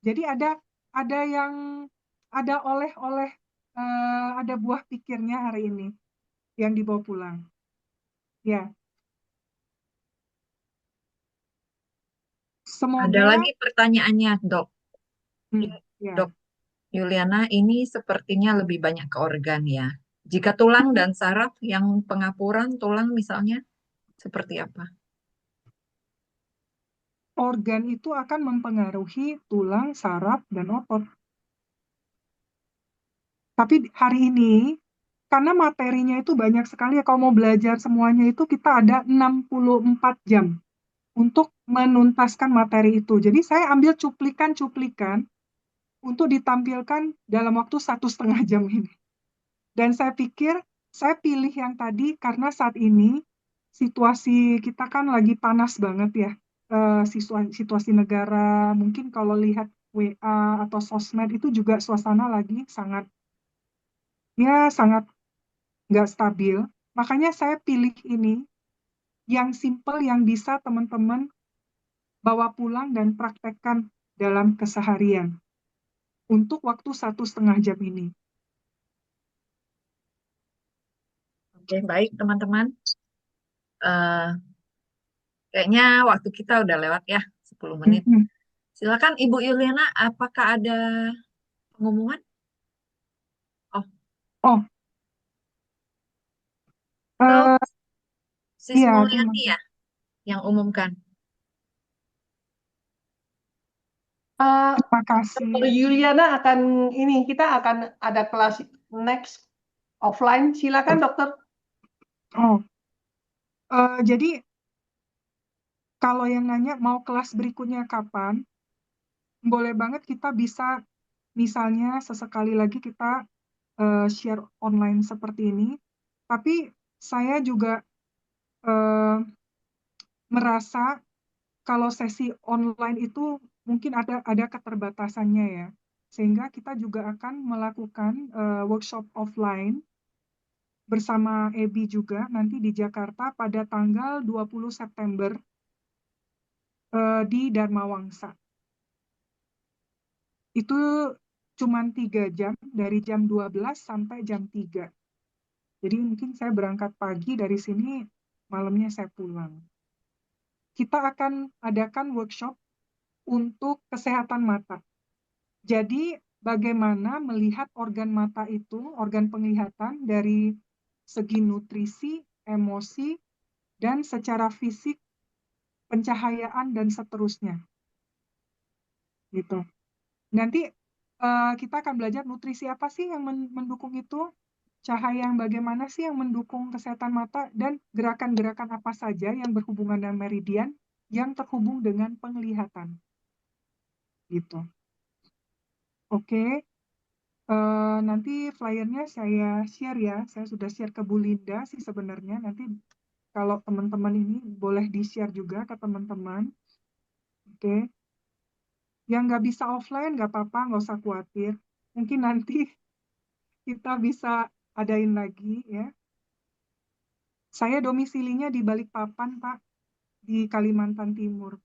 Jadi ada yang ada oleh-oleh ada buah pikirnya hari ini yang dibawa pulang. Ya. Semoga. Ada lagi pertanyaannya, Dok. Ya. Dok Yuliana, ini sepertinya lebih banyak ke organ ya. Jika tulang dan saraf yang pengapuran tulang misalnya, seperti apa? Organ itu akan mempengaruhi tulang, saraf, dan otot. Tapi hari ini, karena materinya itu banyak sekali, kalau mau belajar semuanya itu kita ada 64 jam untuk menuntaskan materi itu. Jadi saya ambil cuplikan-cuplikan untuk ditampilkan dalam waktu 1,5 jam ini. Dan saya pikir saya pilih yang tadi karena saat ini situasi kita kan lagi panas banget ya. Situasi negara, mungkin kalau lihat WA atau sosmed itu juga suasana lagi sangat nggak stabil. Makanya saya pilih ini yang simple yang bisa teman-teman bawa pulang dan praktekkan dalam keseharian untuk waktu 1,5 jam ini. Oke, baik teman-teman. Eh, Kayaknya waktu kita udah lewat ya, 10 menit. Mhm. Silakan Ibu Yuliana, apakah ada pengumuman? Oh, Oh, atau eh, Sis iya, terima Mulyani kasih. ya yang umumkan? Terima kasih. Dr. Yuliana kita akan ada kelas next offline. Silakan dokter. Oh, jadi kalau yang nanya mau kelas berikutnya kapan, boleh banget kita bisa misalnya sesekali lagi kita share online seperti ini. Tapi saya juga eh, merasa kalau sesi online itu mungkin ada keterbatasannya ya. Sehingga kita juga akan melakukan workshop offline bersama Ebi juga nanti di Jakarta pada tanggal 20 September di Dharma Wangsa. Itu cuma 3 jam, dari jam 12 sampai jam 3. Jadi mungkin saya berangkat pagi dari sini, malamnya saya pulang. Kita akan adakan workshop untuk kesehatan mata. Jadi bagaimana melihat organ mata itu, organ penglihatan dari segi nutrisi, emosi, dan secara fisik, pencahayaan, dan seterusnya. Gitu. Nanti kita akan belajar nutrisi apa sih yang mendukung itu, cahaya yang bagaimana sih yang mendukung kesehatan mata, dan gerakan-gerakan apa saja yang berhubungan dengan meridian yang terhubung dengan penglihatan. Gitu. Oke. Nanti flyernya saya share ya. Saya sudah share ke Bu Linda sih sebenarnya. Nanti kalau teman-teman ini boleh di-share juga ke teman-teman. Oke. Yang nggak bisa offline nggak apa-apa, nggak usah khawatir. Mungkin nanti kita bisa adain lagi ya. Saya domisilinya di Balikpapan, Pak, di Kalimantan Timur.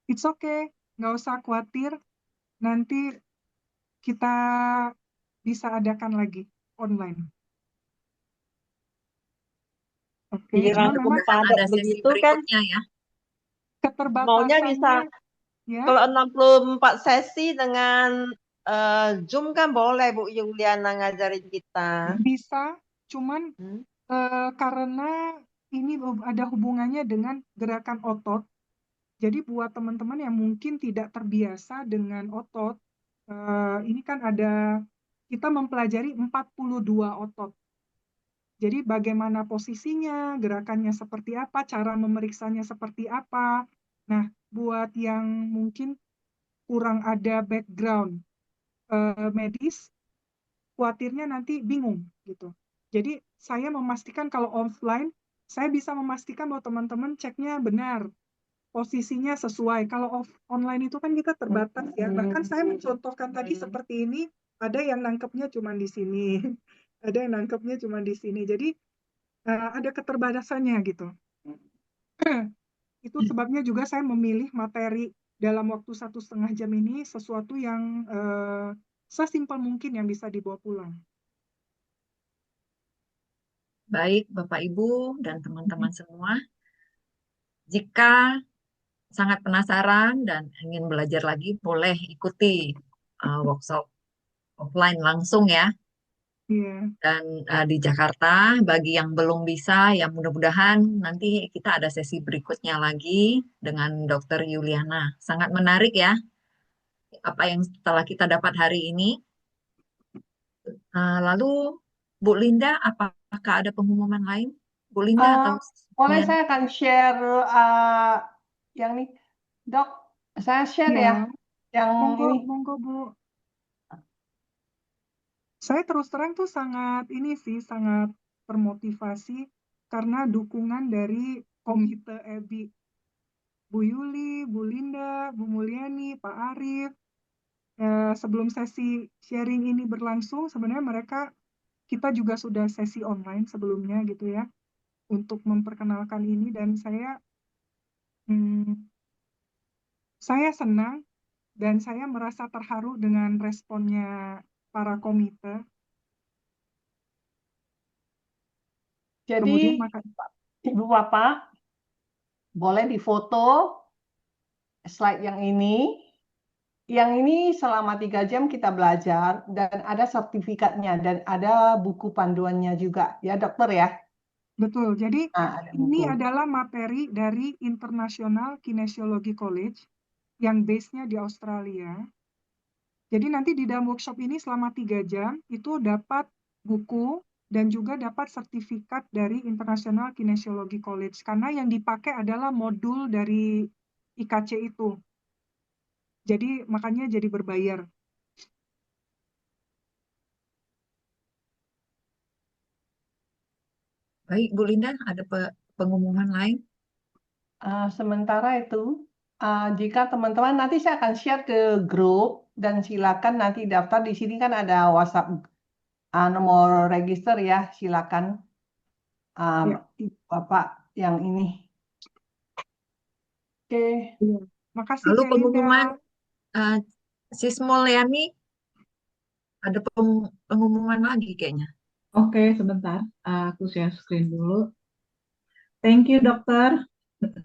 It's okay, nggak usah khawatir. Nanti kita bisa adakan lagi online. Oke, cuma Giliran memang Mudah-mudahan padat ada sesi begitu kan, berikutnya ya. maunya bisa keterbatasannya ya. kalau 64 sesi dengan Zoom kan boleh Bu Yuliana ngajarin kita. Bisa, cuman karena ini ada hubungannya dengan gerakan otot. Jadi buat teman-teman yang mungkin tidak terbiasa dengan otot, ini kan kita mempelajari 42 otot. Jadi bagaimana posisinya, gerakannya seperti apa, cara memeriksanya seperti apa. Nah, buat yang mungkin kurang ada background medis, khawatirnya nanti bingung gitu. Jadi saya memastikan kalau offline, saya bisa memastikan bahwa teman-teman ceknya benar, posisinya sesuai. Kalau online itu kan kita terbatas ya. Bahkan saya mencontohkan tadi seperti ini, ada yang nangkepnya cuma di sini, ada yang nangkepnya cuma di sini. Jadi ada keterbatasannya gitu. Itu sebabnya juga saya memilih materi dalam waktu 1,5 jam ini sesuatu yang sesimpel mungkin yang bisa dibawa pulang. Baik, Bapak Ibu dan teman-teman semua, jika sangat penasaran dan ingin belajar lagi, boleh ikuti workshop offline langsung ya. Iya. Dan di Jakarta, bagi yang belum bisa, ya mudah-mudahan nanti kita ada sesi berikutnya lagi dengan Dr. Yuliana. Sangat menarik ya, apa yang setelah kita dapat hari ini. Lalu, Bu Linda, apakah ada pengumuman lain? Bu Linda atau Boleh Nian? saya akan share yang ini, Dok. Saya share ya, yang Monggo, ini. monggo Bu. Saya terus terang tuh sangat termotivasi karena dukungan dari Komite EBI. Bu Yuli, Bu Linda, Bu Mulyani, Pak Arief. Sebelum sesi sharing ini berlangsung, sebenarnya kita juga sudah sesi online sebelumnya gitu ya, untuk memperkenalkan ini, dan saya senang dan saya merasa terharu dengan responnya para komite. Jadi, Ibu Bapak, boleh difoto slide yang ini. Yang ini selama 3 jam kita belajar dan ada sertifikatnya dan ada buku panduannya juga, ya dokter ya? Betul, jadi ini buku. adalah materi dari International Kinesiology College yang base-nya di Australia. Jadi nanti di dalam workshop ini selama 3 jam itu dapat buku dan juga dapat sertifikat dari International Kinesiology College karena yang dipakai adalah modul dari IKC itu. Jadi makanya jadi berbayar. Baik, Bu Linda, ada pengumuman lain? Sementara itu, jika teman-teman nanti saya akan share ke grup dan silakan nanti daftar. Di sini kan ada WhatsApp nomor register ya, silakan Bapak yang ini. Oke. Makasih Lalu Celinda. pengumuman Sis Mulyani, ada pengumuman lagi kayaknya. Oke, sebentar. Aku share screen dulu. Thank you, dokter.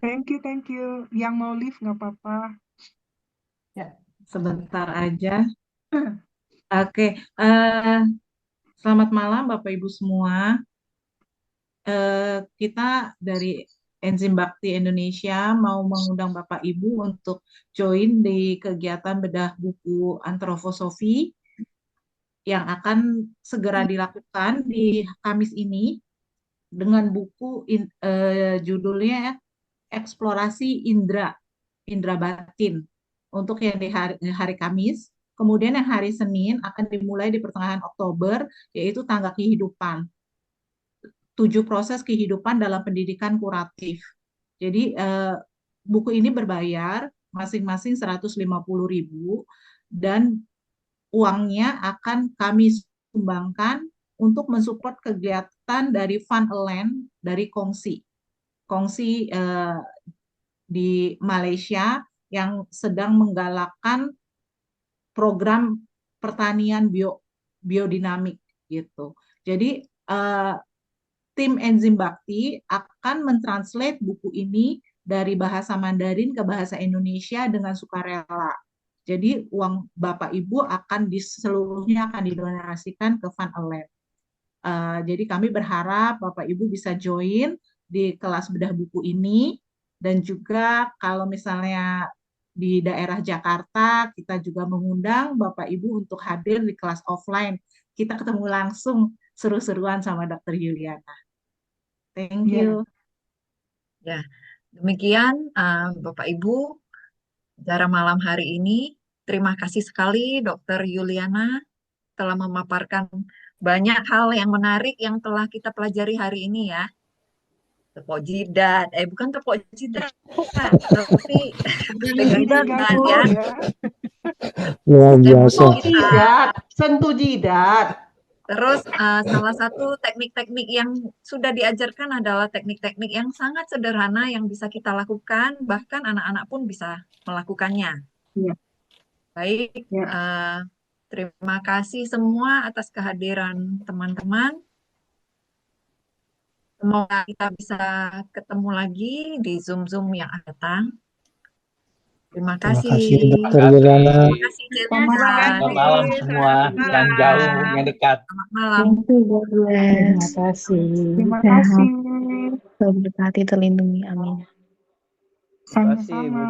Thank you. Yang mau leave nggak apa-apa. Ya. Sebentar aja. Oke. Selamat malam, Bapak Ibu semua. Kita dari Enzim Bakti Indonesia mau mengundang Bapak Ibu untuk join di kegiatan bedah buku antroposofi yang akan segera dilakukan di Kamis ini dengan buku judulnya Eksplorasi Indra Batin untuk yang di hari Kamis. Kemudian yang hari Senin akan dimulai di pertengahan Oktober, yaitu Tangga Kehidupan. 7 proses kehidupan dalam pendidikan kuratif. Jadi buku ini berbayar, masing-masing 150.000 dan uangnya akan kami sumbangkan untuk mensupport kegiatan dari Fun Land dari Kongsi di Malaysia yang sedang menggalakkan program pertanian biodinamik gitu. Jadi tim Enzim Bakti akan mentranslate buku ini dari bahasa Mandarin ke bahasa Indonesia dengan sukarela. Jadi uang Bapak Ibu akan seluruhnya akan didonasikan ke Fun Lab. Jadi kami berharap Bapak Ibu bisa join di kelas bedah buku ini, dan juga kalau misalnya di daerah Jakarta kita juga mengundang Bapak Ibu untuk hadir di kelas offline. Kita ketemu langsung seru-seruan sama Dr. Yuliana. Thank you. Ya, demikian Bapak Ibu acara malam hari ini. Terima kasih sekali Dr. Yuliana telah memaparkan banyak hal yang menarik yang telah kita pelajari hari ini ya. Tepuk jidat, bukan tepuk jidat, tapi pegang jidat ya. Luar biasa. Sentuh jidat. Terus salah satu teknik-teknik yang sudah diajarkan adalah teknik-teknik yang sangat sederhana yang bisa kita lakukan, bahkan anak-anak pun bisa melakukannya. Ya. Baik, terima kasih semua atas kehadiran teman-teman. Semoga kita bisa ketemu lagi di Zoom-Zoom yang akan datang. Terima kasih. Dr. Yuliana. Terima kasih, Selamat malam semua, yang jauh, yang dekat. Selamat malam. Terima kasih. Terima kasih. Berkati terlindungi. Amin. Sama-sama.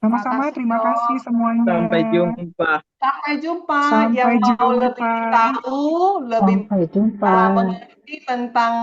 Sama-sama, terima kasih semuanya. Sampai jumpa. Sampai jumpa. Sampai Yang mau jumpa. lebih tahu, lebih Sampai jumpa. tentang